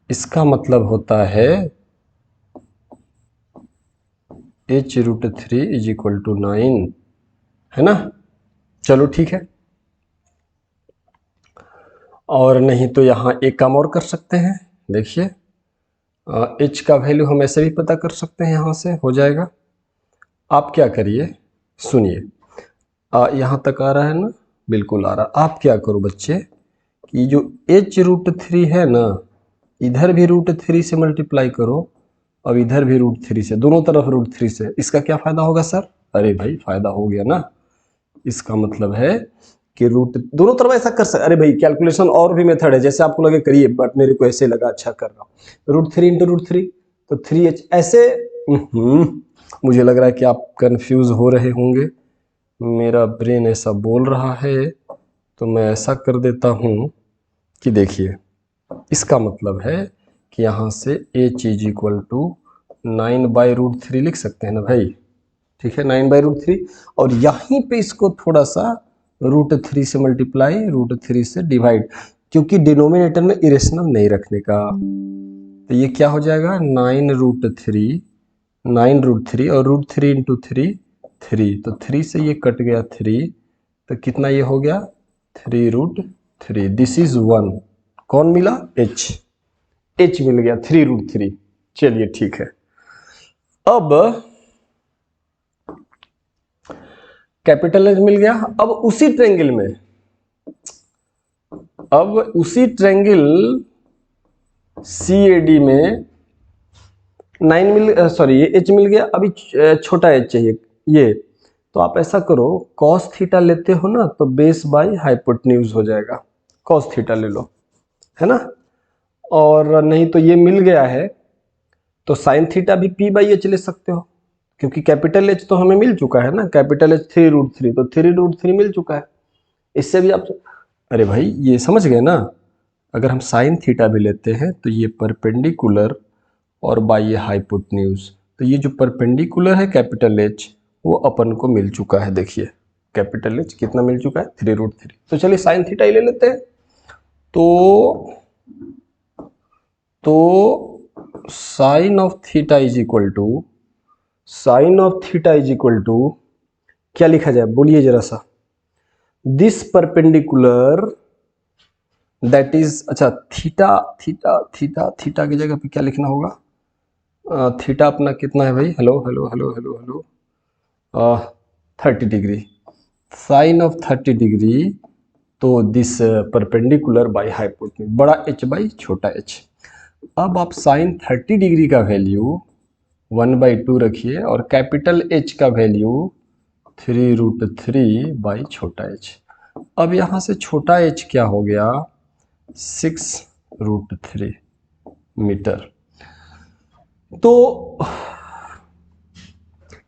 Speaker 1: इसका मतलब होता है h√3 इज इक्वल टू 9, है ना। चलो ठीक है, और नहीं तो यहाँ एक काम और कर सकते हैं। देखिए h का वैल्यू हम ऐसे भी पता कर सकते हैं, यहाँ से हो जाएगा। आप क्या करिए, सुनिए, यहाँ तक आ रहा है ना, बिल्कुल आ रहा। आप क्या करो बच्चे, कि जो h√3 है ना, इधर भी √3 से मल्टीप्लाई करो और इधर भी √3 से, दोनों तरफ √3 से, इसका क्या फायदा होगा सर? अरे भाई फायदा हो गया ना। इसका मतलब है कि रूट दोनों तरफ ऐसा कर सकते। अरे भाई कैलकुलेशन और भी मेथड है, जैसे आपको लगे करिए, बट मेरे को ऐसे लगा अच्छा कर रहा हूँ। √3 इंटू √3 तो 3h ऐसे। मुझे लग रहा है कि आप कंफ्यूज हो रहे होंगे, मेरा ब्रेन ऐसा बोल रहा है, तो मैं ऐसा कर देता हूँ कि देखिए, इसका मतलब है कि यहाँ से h इज इक्वल टू 9/√3 लिख सकते हैं ना भाई, ठीक है, 9/√3, और यहीं पे इसको थोड़ा सा √3 से मल्टीप्लाई, √3 से डिवाइड, क्योंकि डिनोमिनेटर में इरेशनल नहीं रखने का, तो ये क्या हो जाएगा 9√3, 9√3 और √3 इंटू 3 3, तो 3 से ये कट गया 3, तो कितना ये हो गया 3√3, दिस इज 1, कौन मिला h मिल गया 3√3। चलिए ठीक है, अब कैपिटल एच मिल गया। अब उसी ट्रायंगल में, अब उसी ट्रायंगल CAD में 9 मिल, सॉरी ये h मिल गया, अभी छोटा h चाहिए ये, तो आप ऐसा करो, cos थीटा लेते हो ना, तो बेस बाय हाइपोटेन्यूज हो जाएगा, cos थीटा ले लो, है ना, और नहीं तो ये मिल गया है तो साइन थीटा भी p/h ले सकते हो, क्योंकि कैपिटल H तो हमें मिल चुका है ना, कैपिटल H 3√3, तो 3√3 मिल चुका है, इससे भी आप, अरे भाई ये समझ गए ना, अगर हम साइन थीटा भी लेते हैं तो ये परपेंडिकुलर और बाय ये हाइपोटेन्यूज, तो ये जो परपेंडिकुलर है कैपिटल H वो अपन को मिल चुका है, देखिए कैपिटल H कितना मिल चुका है 3√3, तो चलिए साइन थीटा ही ले लेते हैं, तो sine of theta is equal to, sine of theta is equal to क्या लिखा जाए बोलिए जरा सा, दिस परपेंडिकुलर दैट इज, अच्छा थीटा थीटा थीटा थीटा की जगह पे क्या लिखना होगा, थीटा अपना कितना है भाई, hello hello hello hello hello, 30 degree, sine of 30 degree, तो दिस परपेंडिकुलर बाय हाइपोटेन्यूज, बड़ा h बाई छोटा h। अब आप साइन 30 डिग्री का वैल्यू 1/2 रखिए और कैपिटल H का वैल्यू 3√3 बाई छोटा h। अब यहाँ से छोटा h क्या हो गया 6√3 मीटर। तो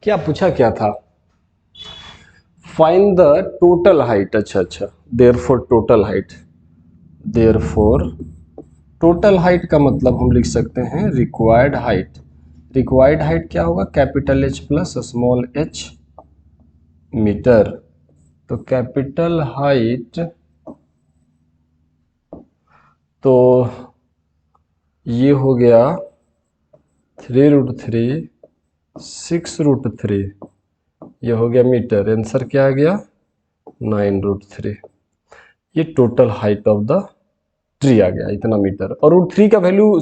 Speaker 1: क्या पूछा क्या था, फाइंड द टोटल हाइट, अच्छा therefore total height, therefore total height का मतलब हम लिख सकते हैं रिक्वायर्ड हाइट, रिक्वायर्ड हाइट क्या होगा capital H plus small h metre, तो कैपिटल हाइट, तो ये हो गया 3√3 6√3, ये हो गया मीटर, आंसर क्या आ गया 9√3, ये total height of the tree आ गया इतना मीटर, और √3 का वैल्यू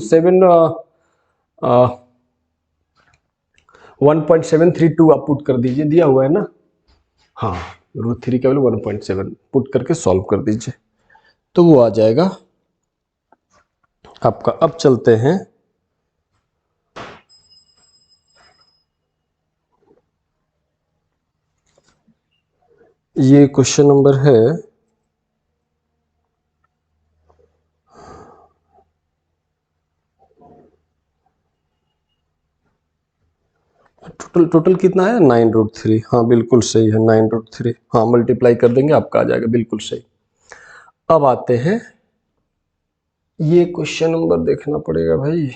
Speaker 1: 1.732 आप पुट कर दीजिए, दिया हुआ है ना, हाँ √3 का वैल्यू 1.7 पुट करके सॉल्व कर दीजिए तो वो आ जाएगा आपका। अब चलते हैं ये क्वेश्चन नंबर है टोटल कितना है 9√3, हाँ बिल्कुल सही है 9√3, हाँ मल्टीप्लाई कर देंगे आपका आ जाएगा बिल्कुल सही। अब आते हैं, ये क्वेश्चन नंबर देखना पड़ेगा भाई,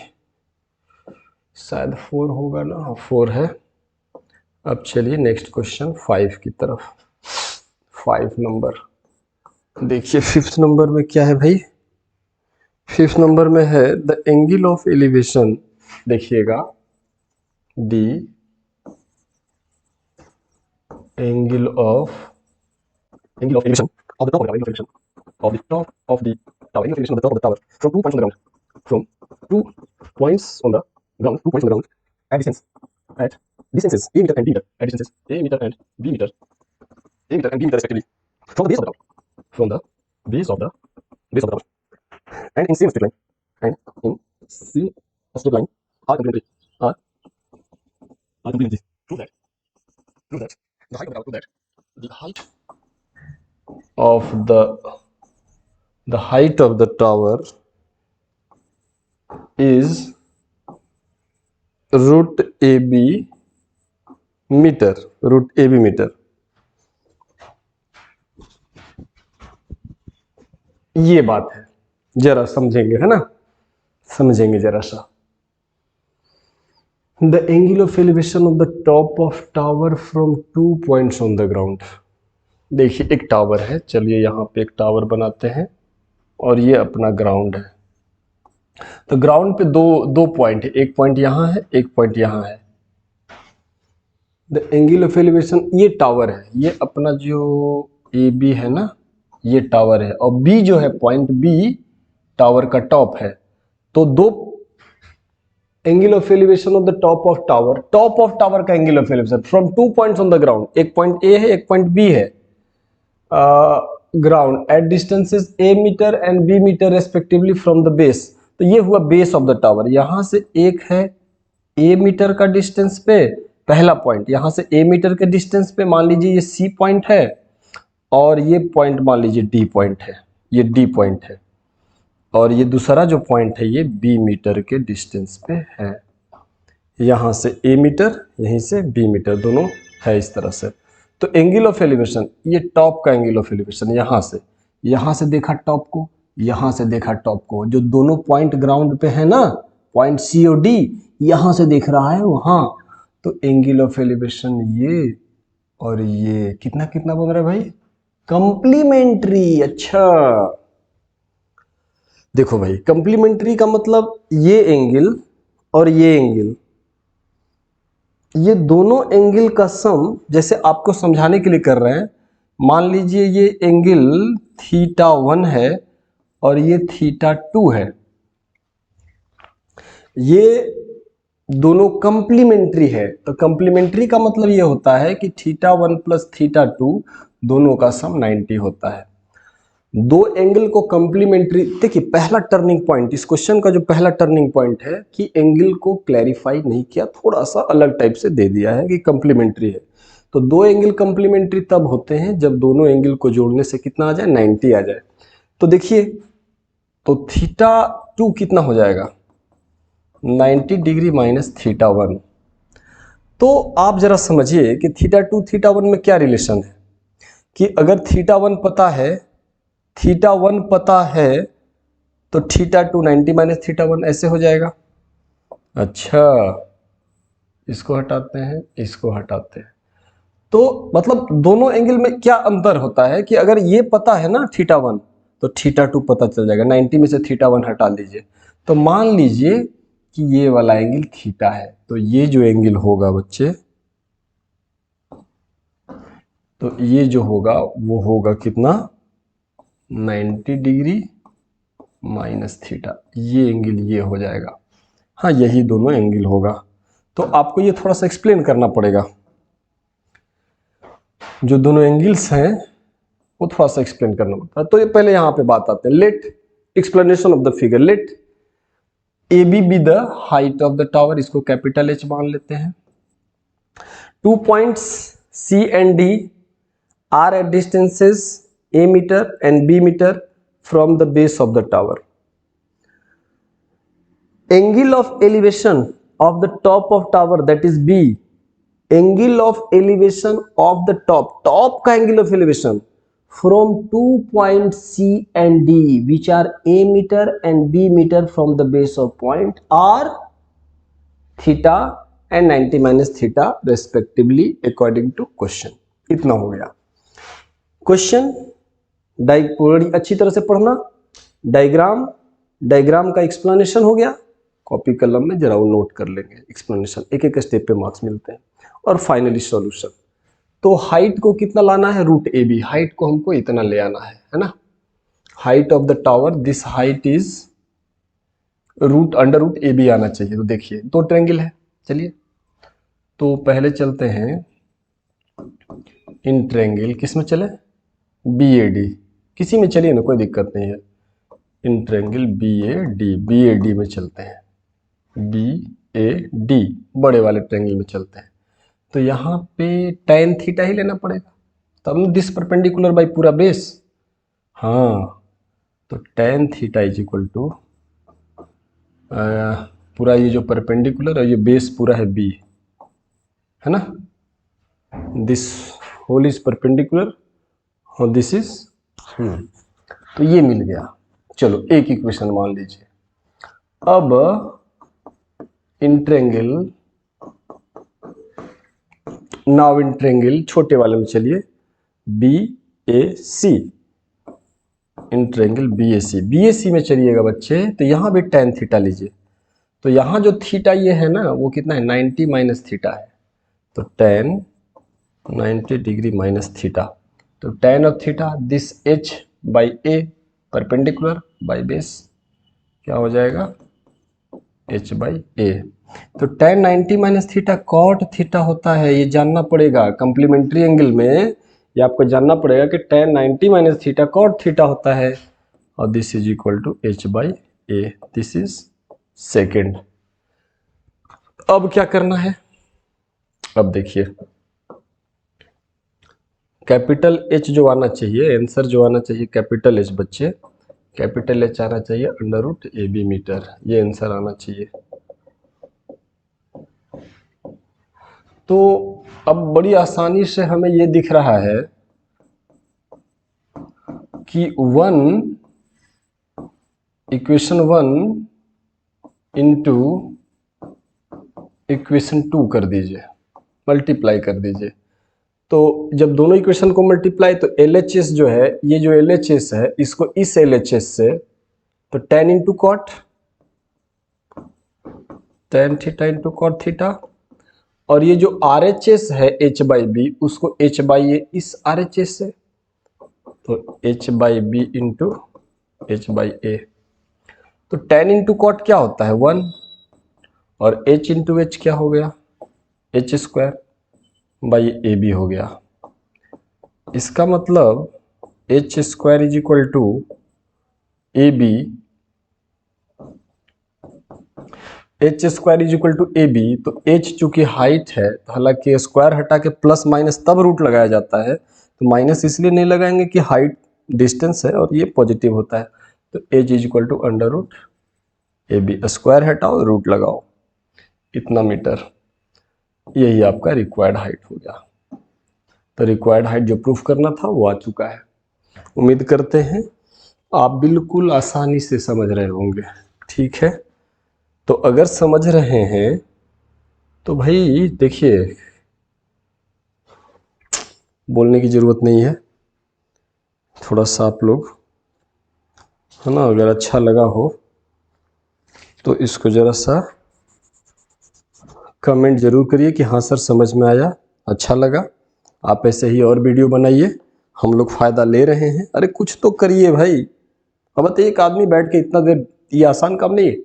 Speaker 1: शायद 4 होगा ना, हाँ 4 है। अब चलिए नेक्स्ट क्वेश्चन 5 की तरफ, 5 नंबर देखिए, 5th नंबर में क्या है भाई, 5th नंबर में है द एंगल ऑफ एलिवेशन, देखिएगा दी angle of elevation of the top of the tower, elevation of the top of the tower, elevation of the top of the tower from 2 points on the ground, from 2 points on the ground, 2 points on the ground at distance, at distances a meter and b meter, at distances a meter and b meter, a meter and b meter respectively, from the base of the tower, from the base of the
Speaker 2: base of the tower. And in same straight line, and in same straight line are complementary. Are complementary. Prove that the height of the tower. Prove that the height
Speaker 1: of the height of the tower is root AB metre, root AB metre. ये बात है, जरा समझेंगे, है ना, समझेंगे जरा सा। The angle of elevation of the top of tower from 2 points on the ground. देखिए एक टावर है, चलिए यहाँ पे एक टावर बनाते हैं और ये अपना ग्राउंड है। तो ग्राउंड पे दो पॉइंट है, एक पॉइंट यहाँ है, एक पॉइंट यहाँ है। द एंगल ऑफ एलिवेशन, ये टावर है, ये अपना जो ए बी है ना, ये टावर है, और बी जो है पॉइंट बी टावर का टॉप है। तो दो angle of elevation of the top of tower का angle of elevation from 2 points on the ground, एक पॉइंट ए है, एक पॉइंट बी है, ground at distances a metre and b metre respectively from the base. तो ये हुआ बेस ऑफ द टावर, यहां से एक है ए मीटर का डिस्टेंस पे पहला पॉइंट, यहां से ए मीटर के डिस्टेंस पे मान लीजिए ये सी पॉइंट है, और ये पॉइंट मान लीजिए डी पॉइंट है, ये डी पॉइंट है, और ये दूसरा जो पॉइंट है ये बी मीटर के डिस्टेंस पे है। यहां से ए मीटर, यहीं से बी मीटर, दोनों है इस तरह से। तो एंगल ऑफ एलिवेशन, ये टॉप का एंगल ऑफ एलिवेशन, यहां से देखा टॉप को, यहां से देखा टॉप को, जो दोनों पॉइंट ग्राउंड पे है ना, पॉइंट सी और डी, यहां से देख रहा है वहां। तो एंगल ऑफ एलिवेशन ये और ये कितना कितना बन रहा है भाई, कंप्लीमेंट्री। अच्छा देखो भाई, कंप्लीमेंट्री का मतलब ये एंगल और ये एंगल, ये दोनों एंगल का सम, जैसे आपको समझाने के लिए कर रहे हैं, मान लीजिए ये एंगल θ1 है और ये θ2 है, ये दोनों कंप्लीमेंट्री है। तो कंप्लीमेंट्री का मतलब ये होता है कि θ1 प्लस θ2 दोनों का सम 90 होता है। दो एंगल को कंप्लीमेंट्री, देखिए पहला टर्निंग पॉइंट, इस क्वेश्चन का जो पहला टर्निंग पॉइंट है कि एंगल को क्लैरिफाई नहीं किया, थोड़ा सा अलग टाइप से दे दिया है कि कंप्लीमेंट्री है। तो दो एंगल कंप्लीमेंट्री तब होते हैं जब दोनों एंगल को जोड़ने से कितना आ जाए, 90 आ जाए। तो देखिए, तो θ2 कितना हो जाएगा, 90 डिग्री माइनस θ1। तो आप जरा समझिए कि θ2 θ1 में क्या रिलेशन है, कि अगर θ1 पता है तो θ2 90 माइनस θ1 ऐसे हो जाएगा। अच्छा, इसको हटाते हैं, इसको हटाते हैं, तो मतलब दोनों एंगल में क्या अंतर होता है कि अगर ये पता है ना θ1 तो θ2 पता चल जाएगा। 90 में से θ1 हटा लीजिए, तो मान लीजिए कि ये वाला एंगल थीटा है, तो ये जो एंगल होगा बच्चे, तो ये जो होगा वो होगा कितना, 90 डिग्री माइनस थीटा, ये एंगल ये हो जाएगा। हाँ, यही दोनों एंगल होगा। तो आपको ये थोड़ा सा एक्सप्लेन करना पड़ेगा, जो दोनों एंगल्स हैं वो थोड़ा सा एक्सप्लेन करना पड़ता है। तो ये पहले यहाँ पे बात आते हैं, let explanation of the figure, let A B the height of the tower, इसको कैपिटल एच मान लेते हैं। 2 points C and D are at distances a metre and b metre from the base of the tower. Angle of elevation of the top of tower that is B, angle of elevation of the top का angle of elevation from 2 points C and D which are A meter and B meter from the base of point are theta and 90 minus theta respectively according to question। इतना हो गया क्वेश्चन। बड़ी अच्छी तरह से पढ़ना, डायग्राम का एक्सप्लेनेशन हो गया, कॉपी कलम में जरा वो नोट कर लेंगे, एक्सप्लेनेशन एक एक स्टेप पे मार्क्स मिलते हैं, और फाइनली सॉल्यूशन। तो हाइट को कितना लाना है, रूट ए बी, हाइट को हमको इतना ले आना है ना, height of the tower, this height is root under root A B आना चाहिए। तो देखिए दो ट्रायंगल है, चलिए तो पहले चलते हैं इन ट्रायंगल, किस में चले, बी ए डी, किसी में चलिए ना, कोई दिक्कत नहीं है। इन ट्रायंगल BAD में चलते हैं, BAD बड़े वाले ट्रायंगल में चलते हैं। तो यहाँ पे tan थीटा ही लेना पड़ेगा, तब न दिस परपेंडिकुलर बाई पूरा बेस। हाँ, तो tan theta is equal to पूरा ये जो परपेंडिकुलर और ये बेस पूरा है B, है ना, दिस होल इज परपेंडिकुलर और दिस इज तो ये मिल गया। चलो एक इक्वेशन मान लीजिए। अब in triangle, now in triangle छोटे वाले में चलिए, BAC, इन ट्रायंगल BAC में चलिएगा बच्चे, तो यहाँ भी tan थीटा लीजिए। तो यहाँ जो थीटा ये है ना, वो कितना है, 90 माइनस थीटा है। तो tan 90 डिग्री माइनस थीटा, तो tan of theta this H by A perpendicular by base क्या हो जाएगा, H बाई A। तो tan 90 minus theta cot theta होता है, ये जानना पड़ेगा कंप्लीमेंट्री एंगल में, ये आपको जानना पड़ेगा कि tan 90 minus theta cot theta होता है, और this is equal to H by A, this is second. अब क्या करना है, अब देखिए कैपिटल H जो आना चाहिए, आंसर जो आना चाहिए कैपिटल H बच्चे, कैपिटल H आना चाहिए √AB मीटर, ये आंसर आना चाहिए। तो अब बड़ी आसानी से हमें ये दिख रहा है कि इक्वेशन 1 इंटू इक्वेशन 2 कर दीजिए, मल्टीप्लाई कर दीजिए। तो जब दोनों इक्वेशन को मल्टीप्लाई, तो LHS जो है, ये जो LHS है, इसको इस LHS से, तो tan into cot, tan theta into cot theta, और ये जो RHS है H बाई बी, उसको H बाई ए इस RHS से, तो H by B into H by A. तो tan इंटू कॉट क्या होता है 1, और H इंटू H क्या हो गया, H square by A B हो गया। इसका मतलब H square is equal to A B, H square is equal to A B. तो H चूंकि हाइट है, तो हालांकि स्क्वायर हटा के प्लस माइनस तब रूट लगाया जाता है, तो माइनस इसलिए नहीं लगाएंगे कि हाइट डिस्टेंस है और ये पॉजिटिव होता है। तो H is equal to under root A B, square हटाओ रूट लगाओ, इतना मीटर, यही आपका रिक्वायर्ड हाइट हो गया। तो रिक्वायर्ड हाइट जो प्रूफ करना था वो आ चुका है। उम्मीद करते हैं आप बिल्कुल आसानी से समझ रहे होंगे, ठीक है। तो अगर समझ रहे हैं तो भाई देखिए, बोलने की ज़रूरत नहीं है, थोड़ा सा आप लोग, है ना, अगर अच्छा लगा हो तो इसको ज़रा सा कमेंट ज़रूर करिए कि हाँ सर समझ में आया, अच्छा लगा। आप ऐसे ही और वीडियो बनाइए, हम लोग फ़ायदा ले रहे हैं। अरे कुछ तो करिए भाई, अब बताइए एक आदमी बैठ के इतना देर, ये आसान काम नहीं है।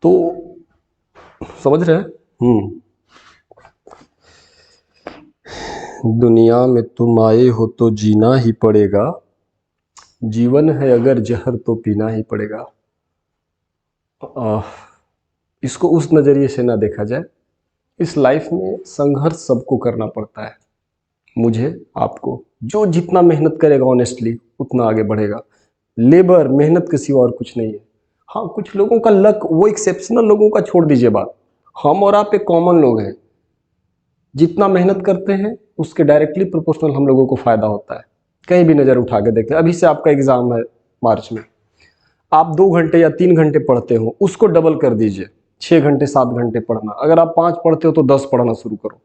Speaker 1: तो समझ रहे हैं, दुनिया में तुम आए हो तो जीना ही पड़ेगा, जीवन है अगर जहर तो पीना ही पड़ेगा। इसको उस नज़रिए से ना देखा जाए, इस लाइफ में संघर्ष सबको करना पड़ता है, मुझे आपको, जो जितना मेहनत करेगा ऑनेस्टली उतना आगे बढ़ेगा। लेबर मेहनत के सिवा और कुछ नहीं है। हाँ, कुछ लोगों का लक, वो एक्सेप्शनल लोगों का छोड़ दीजिए बात, हम और आप एक कॉमन लोग हैं, जितना मेहनत करते हैं उसके डायरेक्टली प्रोपोर्शनल हम लोगों को फायदा होता है। कहीं भी नज़र उठा के देखते हैं, अभी से आपका एग्जाम है मार्च में, आप 2 घंटे या 3 घंटे पढ़ते हो, उसको डबल कर दीजिए, 6 घंटे 7 घंटे पढ़ना। अगर आप 5 पढ़ते हो तो 10 पढ़ना शुरू करो,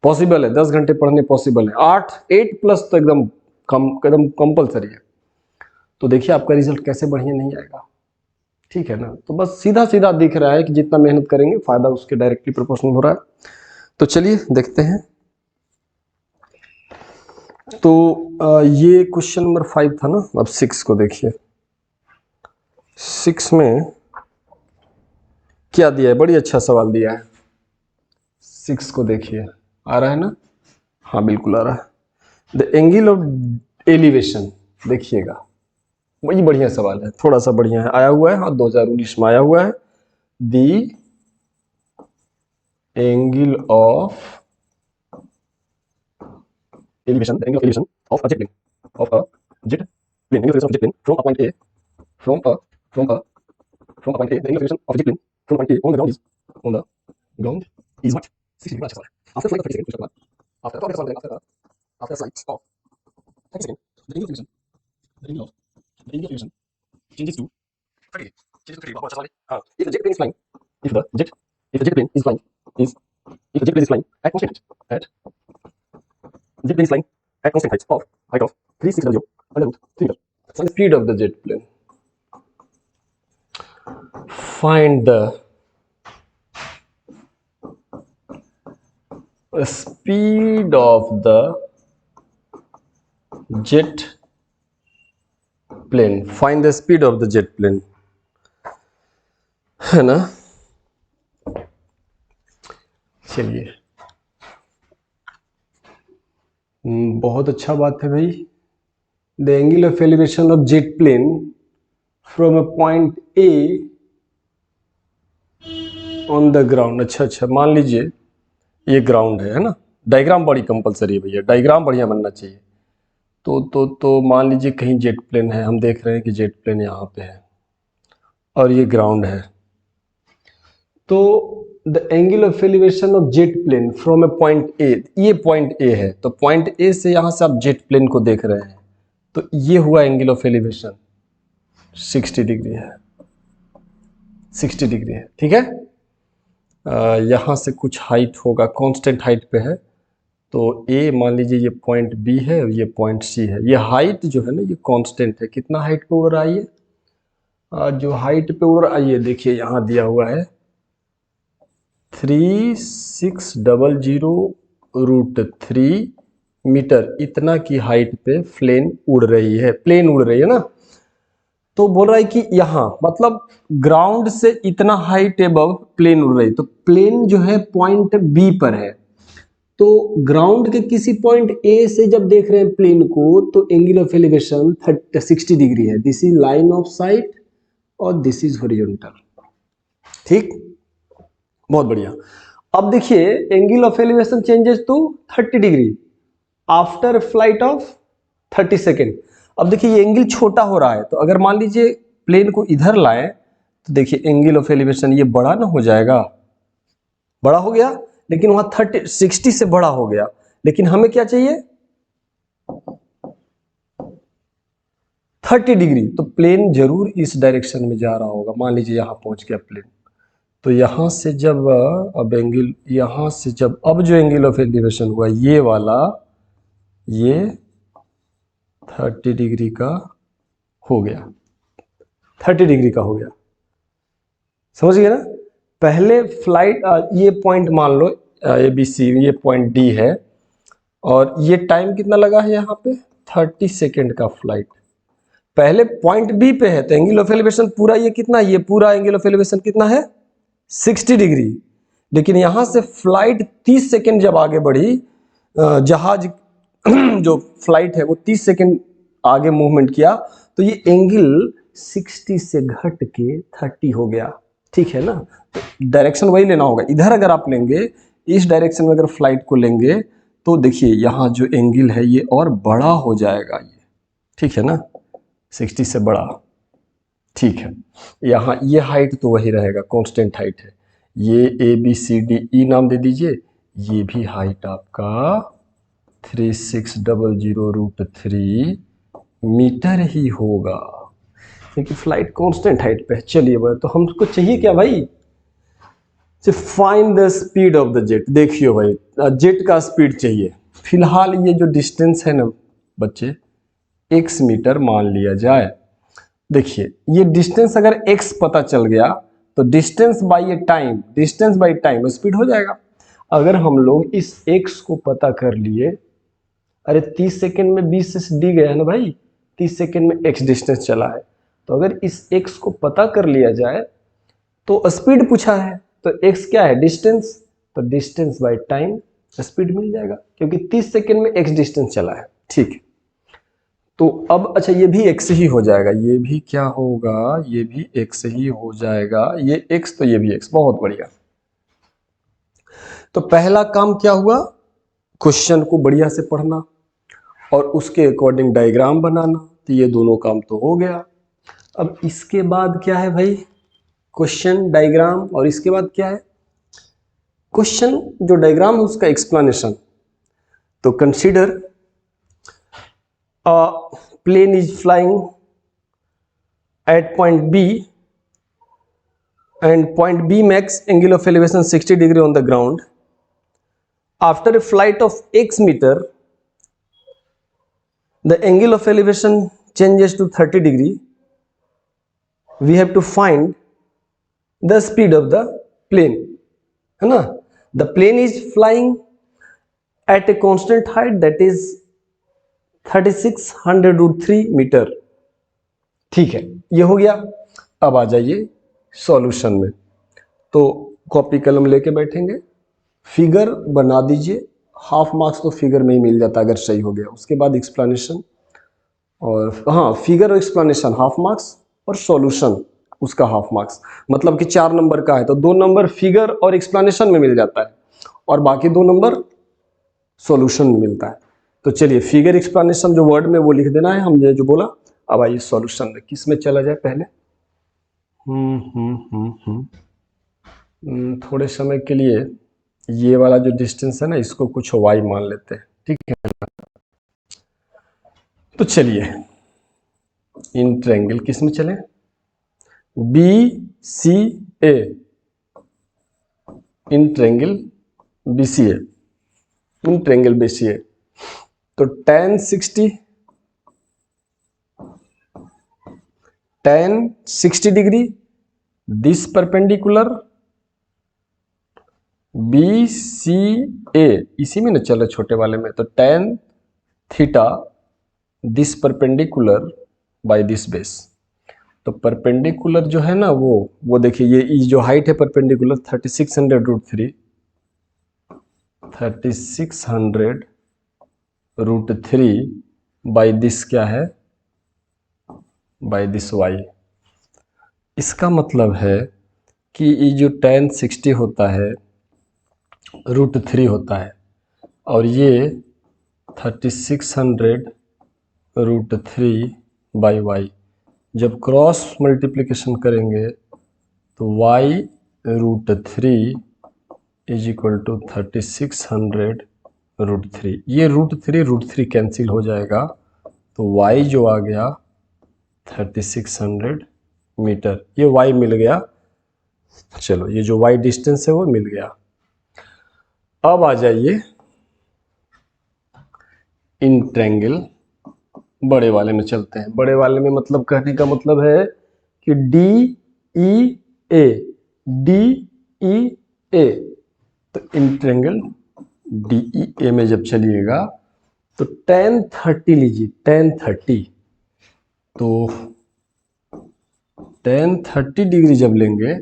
Speaker 1: पॉसिबल है 10 घंटे पढ़ने पॉसिबल है, 8 प्लस तो एकदम कंपलसरी है। तो देखिए आपका रिजल्ट कैसे बढ़िया नहीं आएगा, ठीक है ना। तो बस सीधा सीधा दिख रहा है कि जितना मेहनत करेंगे फायदा उसके डायरेक्टली प्रोपोर्शनल हो रहा है। तो चलिए देखते हैं। तो ये क्वेश्चन नंबर 5 था ना, अब 6 को देखिए। 6 में क्या दिया है, बड़ी अच्छा सवाल दिया है। 6 को देखिए, आ रहा है ना, हाँ बिल्कुल आ रहा है। द एंगल ऑफ एलिवेशन, देखिएगा वही बढ़िया सवाल है, थोड़ा सा बढ़िया है, आया हुआ है, हाँ 2019 में आया हुआ है। दी angle of elevation, the angle of elevation of a jet plane, of a jet plane, angle of elevation of a jet plane from a point A, from a from a from a point A, the angle of elevation of a jet plane from a point A on the ground is what? 60 degrees. After flight of 30 seconds, after flight of 30 seconds, the angle of elevation, the angle of elevation changes to 30 degrees. Changes to 30 degrees. बहुत अच्छा सवाल है। हाँ, if the jet plane is flying, if the jet plane is flying, if the jet plane is flying at constant height, jet plane is flying at constant height of 3600 under root 3 meter. Find the speed of the jet plane. Find the speed of the jet plane. Find the speed of the jet plane. है ना? चलिए, बहुत अच्छा बात है भाई। The angle of elevation of jet plane from a point A on the ground. अच्छा, मान लीजिए ये ग्राउंड है ना, डायग्राम बड़ी कंपलसरी है भैया, डायग्राम बढ़िया बनना चाहिए। तो मान लीजिए कहीं जेट प्लेन है, हम देख रहे हैं कि जेट प्लेन यहाँ पे है और ये ग्राउंड है। तो the angle of elevation of jet plane from a point A, ये पॉइंट ए है, तो पॉइंट ए से यहाँ से आप जेट प्लेन को देख रहे हैं, तो ये हुआ एंगल ऑफ एलिवेशन 60 डिग्री है, 60 डिग्री है, ठीक है। यहाँ से कुछ हाइट होगा, कांस्टेंट हाइट पे है, तो ए मान लीजिए ये पॉइंट बी है और ये पॉइंट सी है। ये हाइट जो है ना ये कांस्टेंट है, कितना हाइट पे उड़ रहा है ये, जो हाइट पे उड़ रहा है ये देखिए यहाँ दिया हुआ है 3600√3 मीटर, इतना की हाइट पे प्लेन उड़ रही है, ना। तो बोल रहा है कि यहाँ मतलब ग्राउंड से इतना हाइट एबव प्लेन उड़ रही है, तो प्लेन जो है पॉइंट बी पर है, तो ग्राउंड के किसी पॉइंट ए से जब देख रहे हैं प्लेन को, तो एंगल ऑफ एलिवेशन 60 डिग्री है। This is line of sight और दिस इज हॉरिजॉन्टल, ठीक, बहुत बढ़िया। अब देखिए angle of elevation changes to 30 degree after flight of 30 second. अब देखिए ये एंगल छोटा हो रहा है, तो अगर मान लीजिए प्लेन को इधर लाएं, तो देखिए एंगल ऑफ एलिवेशन ये बड़ा ना हो जाएगा, बड़ा हो गया, लेकिन वहां 60 से बड़ा हो गया, लेकिन हमें क्या चाहिए 30 डिग्री। तो प्लेन जरूर इस डायरेक्शन में जा रहा होगा, मान लीजिए यहां पहुंच गया प्लेन, तो यहां से जब अब एंगल, यहां से जब अब जो एंगल ऑफ एलिवेशन हुआ ये वाला, ये 30 डिग्री का हो गया, 30 डिग्री का हो गया, समझ गए ना। पहले फ्लाइट, ये पॉइंट मान लो ए बी सी, ये पॉइंट डी है, और ये टाइम कितना लगा है यहाँ पे 30 सेकेंड का फ्लाइट। पहले पॉइंट बी पे है, तो एंगल ऑफ एलिवेशन पूरा ये कितना, ये पूरा एंगल ऑफ एलिवेशन कितना है 60 डिग्री, लेकिन यहां से फ्लाइट 30 सेकेंड जब आगे बढ़ी, जहाज जो फ्लाइट है वो 30 सेकेंड आगे मूवमेंट किया, तो ये एंगल 60 से घट के 30 हो गया, ठीक है ना। तो डायरेक्शन वही लेना होगा, इधर अगर आप लेंगे, इस डायरेक्शन में अगर फ्लाइट को लेंगे, तो देखिए यहाँ जो एंगल है ये और बड़ा हो जाएगा ये, ठीक है ना, 60 से बड़ा, ठीक है। यहाँ ये हाइट तो वही रहेगा, कांस्टेंट हाइट है, ये A B C D E नाम दे दीजिए, ये भी हाइट आपका 3600√3 मीटर ही होगा, क्योंकि फ्लाइट कांस्टेंट हाइट पे है। चलिए भाई, तो हमको चाहिए क्या भाई, find the speed of the jet. देखियो भाई, जेट का स्पीड चाहिए। फिलहाल ये जो डिस्टेंस है ना बच्चे, x मीटर मान लिया जाए। देखिए ये डिस्टेंस अगर x पता चल गया, तो डिस्टेंस बाई टाइम, स्पीड हो जाएगा। अगर हम लोग इस x को पता कर लिए, अरे 30 सेकेंड में 20 से डी गया है ना भाई, 30 सेकेंड में x डिस्टेंस चला है, तो अगर इस x को पता कर लिया जाए तो स्पीड पूछा है, तो x क्या है डिस्टेंस, तो डिस्टेंस बाय टाइम स्पीड मिल जाएगा, क्योंकि 30 सेकेंड में x डिस्टेंस चला है, ठीक है। तो अब अच्छा ये भी x ही हो जाएगा, ये भी क्या होगा, ये भी x ही हो जाएगा, ये x तो ये भी x, बहुत बढ़िया। तो पहला काम क्या हुआ, क्वेश्चन को बढ़िया से पढ़ना और उसके अकॉर्डिंग डायग्राम बनाना, तो ये दोनों काम तो हो गया। अब इसके बाद क्या है भाई, क्वेश्चन, डायग्राम, और इसके बाद क्या है, क्वेश्चन जो डायग्राम है उसका एक्सप्लेनेशन। तो consider a plane is flying at point B and point B makes angle of elevation 60 degree on the ground. After a flight of x meter, the angle of elevation changes to 30 degree. We have to find the speed of the plane, है ना। The plane is flying at a constant height that is 3600√3 metre. ठीक है, ये हो गया। अब आ जाइए सॉल्यूशन में। तो कॉपी कलम लेके बैठेंगे, फिगर बना दीजिए, हाफ मार्क्स तो फिगर में ही मिल जाता अगर सही हो गया। उसके बाद एक्सप्लेनेशन, और हाँ फिगर और एक्सप्लेनेशन हाफ मार्क्स, और सॉल्यूशन उसका हाफ मार्क्स। मतलब कि 4 नंबर का है तो 2 नंबर फिगर और एक्सप्लेनेशन में मिल जाता है और बाकी 2 नंबर सॉल्यूशन में मिलता है। तो चलिए फिगर एक्सप्लेनेशन जो वर्ड में वो लिख देना है हमने जो बोला। अब आइए सॉल्यूशन में, किस में चला जाए पहले। थोड़े समय के लिए ये वाला जो डिस्टेंस है ना इसको कुछ y मान लेते हैं, ठीक है। तो चलिए इन ट्रायंगल किस में चले, BCA, in triangle BCA, in triangle BCA। तो tan 60 degree this perpendicular BCA, इसी में ना चले छोटे वाले में। तो tan theta this perpendicular by this base. तो परपेंडिकुलर जो है ना वो देखिए, ये जो हाइट है परपेंडिकुलर 3600√3 बाय दिस क्या है, बाय दिस y। इसका मतलब है कि ये जो tan 60 होता है √3 होता है और ये 3600√3 बाई y। जब क्रॉस मल्टीप्लिकेशन करेंगे तो y√3 इज इक्वल टू 3600√3। ये √3 कैंसिल हो जाएगा तो y जो आ गया 3600 मीटर, ये y मिल गया। चलो ये जो y डिस्टेंस है वो मिल गया। अब आ जाइए इन ट्रायंगल बड़े वाले में चलते हैं। बड़े वाले में मतलब कहने का मतलब है कि DEA, तो इन ट्रायंगल DEA में जब चलिएगा तो tan 30 लीजिए, tan 30। तो tan 30 डिग्री जब लेंगे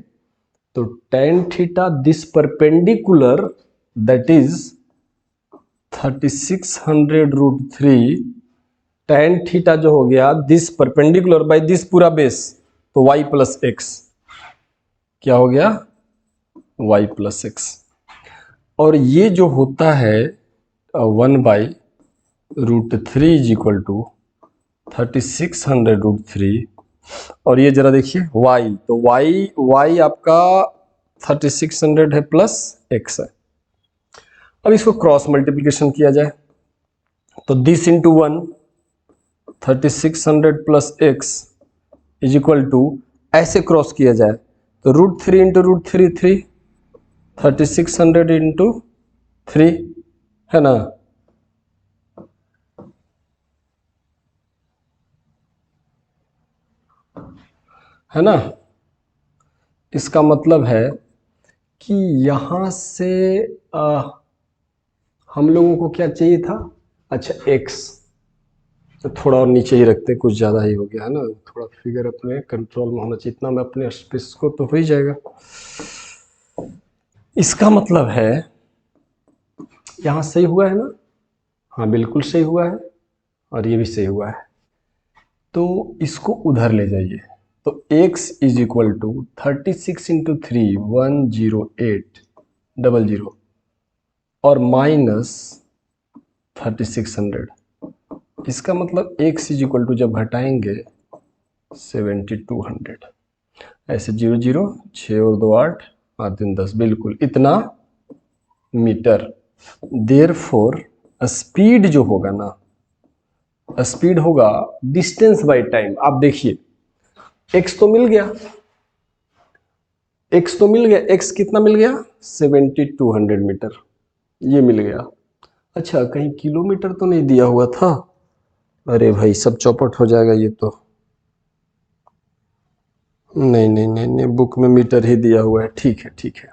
Speaker 1: तो tan theta this perpendicular that is 3600√3 tan theta जो हो गया दिस परपेंडिकुलर बाय दिस पूरा बेस, तो y प्लस एक्स क्या हो गया, y प्लस एक्स। और ये जो होता है 1/√3 इज इक्वल टू 3600√3। और ये जरा देखिए y, तो y आपका 3600 है प्लस x है। अब इसको क्रॉस मल्टीप्लिकेशन किया जाए तो this into 1 3600 plus x is equal to, ऐसे क्रॉस किया जाए तो √3 इंटू √3 3, 3600 इंटू 3 है ना। है ना, इसका मतलब है कि यहां से हम लोगों को क्या चाहिए था, अच्छा x, तो थोड़ा और नीचे ही रखते हैं, कुछ ज़्यादा ही हो गया है ना। थोड़ा फिगर अपने कंट्रोल में होना चाहिए, इतना में अपने स्पेस को तो हो ही जाएगा। इसका मतलब है यहाँ सही हुआ है ना, हाँ बिल्कुल सही हुआ है, और ये भी सही हुआ है। तो इसको उधर ले जाइए, तो x is equal to 36 into 3 10800 और माइनस 3600। इसका मतलब x इज इक्वल टू जब घटाएंगे 7200, ऐसे 0 0 6 और 2 8 8 3 10, बिल्कुल इतना मीटर। देयरफॉर स्पीड जो होगा ना, स्पीड होगा डिस्टेंस बाय टाइम। आप देखिए x तो मिल गया, x तो मिल गया, x कितना मिल गया 7200 मीटर, ये मिल गया। अच्छा कहीं किलोमीटर तो नहीं दिया हुआ था? अरे भाई सब चौपट हो जाएगा ये तो। नहीं नहीं नहीं नहीं, बुक में मीटर ही दिया हुआ है। ठीक है ठीक है।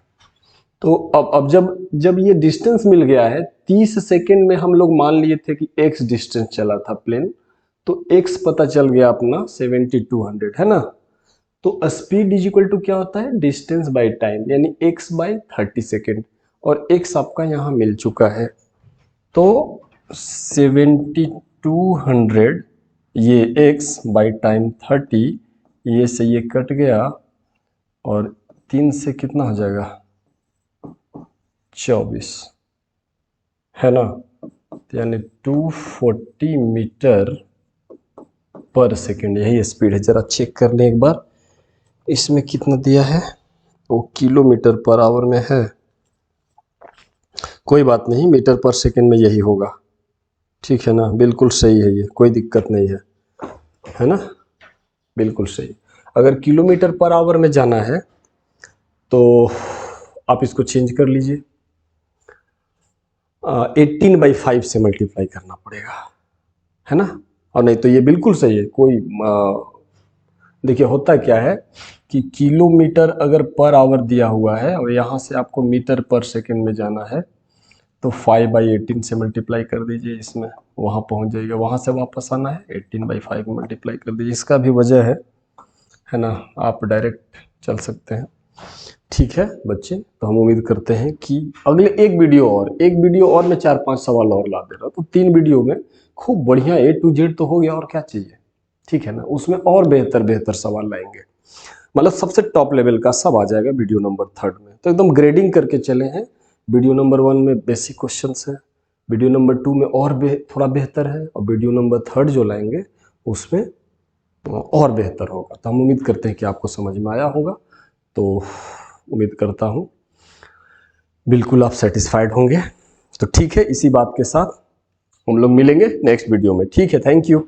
Speaker 1: तो अब जब ये डिस्टेंस मिल गया है, 30 सेकेंड में हम लोग मान लिए थे कि x डिस्टेंस चला था प्लेन, तो x पता चल गया अपना 7200, है ना। तो स्पीड इज इक्वल टू क्या होता है, डिस्टेंस बाय टाइम, यानी x बाय 30 सेकेंड, और x आपका यहाँ मिल चुका है। तो 7200 ये x बाय टाइम 30, ये से ये कट गया और 3 से कितना हो जाएगा 24, है ना। यानी 240 मीटर पर सेकेंड, यही स्पीड है। जरा चेक कर लें एक बार, इसमें कितना दिया है, वो किलोमीटर पर आवर में है। कोई बात नहीं, मीटर पर सेकेंड में यही होगा, ठीक है ना। बिल्कुल सही है, ये कोई दिक्कत नहीं है ना, बिल्कुल सही। अगर किलोमीटर पर आवर में जाना है तो आप इसको चेंज कर लीजिए, 18/5 से मल्टीप्लाई करना पड़ेगा, है ना। और नहीं तो ये बिल्कुल सही है। कोई देखिए होता क्या है कि किलोमीटर अगर पर आवर दिया हुआ है और यहाँ से आपको मीटर पर सेकेंड में जाना है, तो 5/18 से मल्टीप्लाई कर दीजिए, इसमें वहाँ पहुँच जाइएगा। वहाँ से वापस आना है 18/5 मल्टीप्लाई कर दीजिए। इसका भी वजह है ना, आप डायरेक्ट चल सकते हैं। ठीक है बच्चे, तो हम उम्मीद करते हैं कि अगले एक वीडियो और में 4-5 सवाल और ला दे रहा, तो 3 वीडियो में खूब बढ़िया A to Z तो हो गया, और क्या चाहिए, ठीक है ना। उसमें और बेहतर सवाल लाएंगे, मतलब सबसे टॉप लेवल का सब आ जाएगा वीडियो नंबर 3 में। तो एकदम ग्रेडिंग करके चले हैं। वीडियो नंबर 1 में बेसिक क्वेश्चंस है, वीडियो नंबर 2 में और थोड़ा बेहतर है, और वीडियो नंबर 3 जो लाएंगे उसमें और बेहतर होगा। तो हम उम्मीद करते हैं कि आपको समझ में आया होगा। तो उम्मीद करता हूँ बिल्कुल आप सेटिस्फाइड होंगे। तो ठीक है, इसी बात के साथ हम लोग मिलेंगे नेक्स्ट वीडियो में। ठीक है, थैंक यू।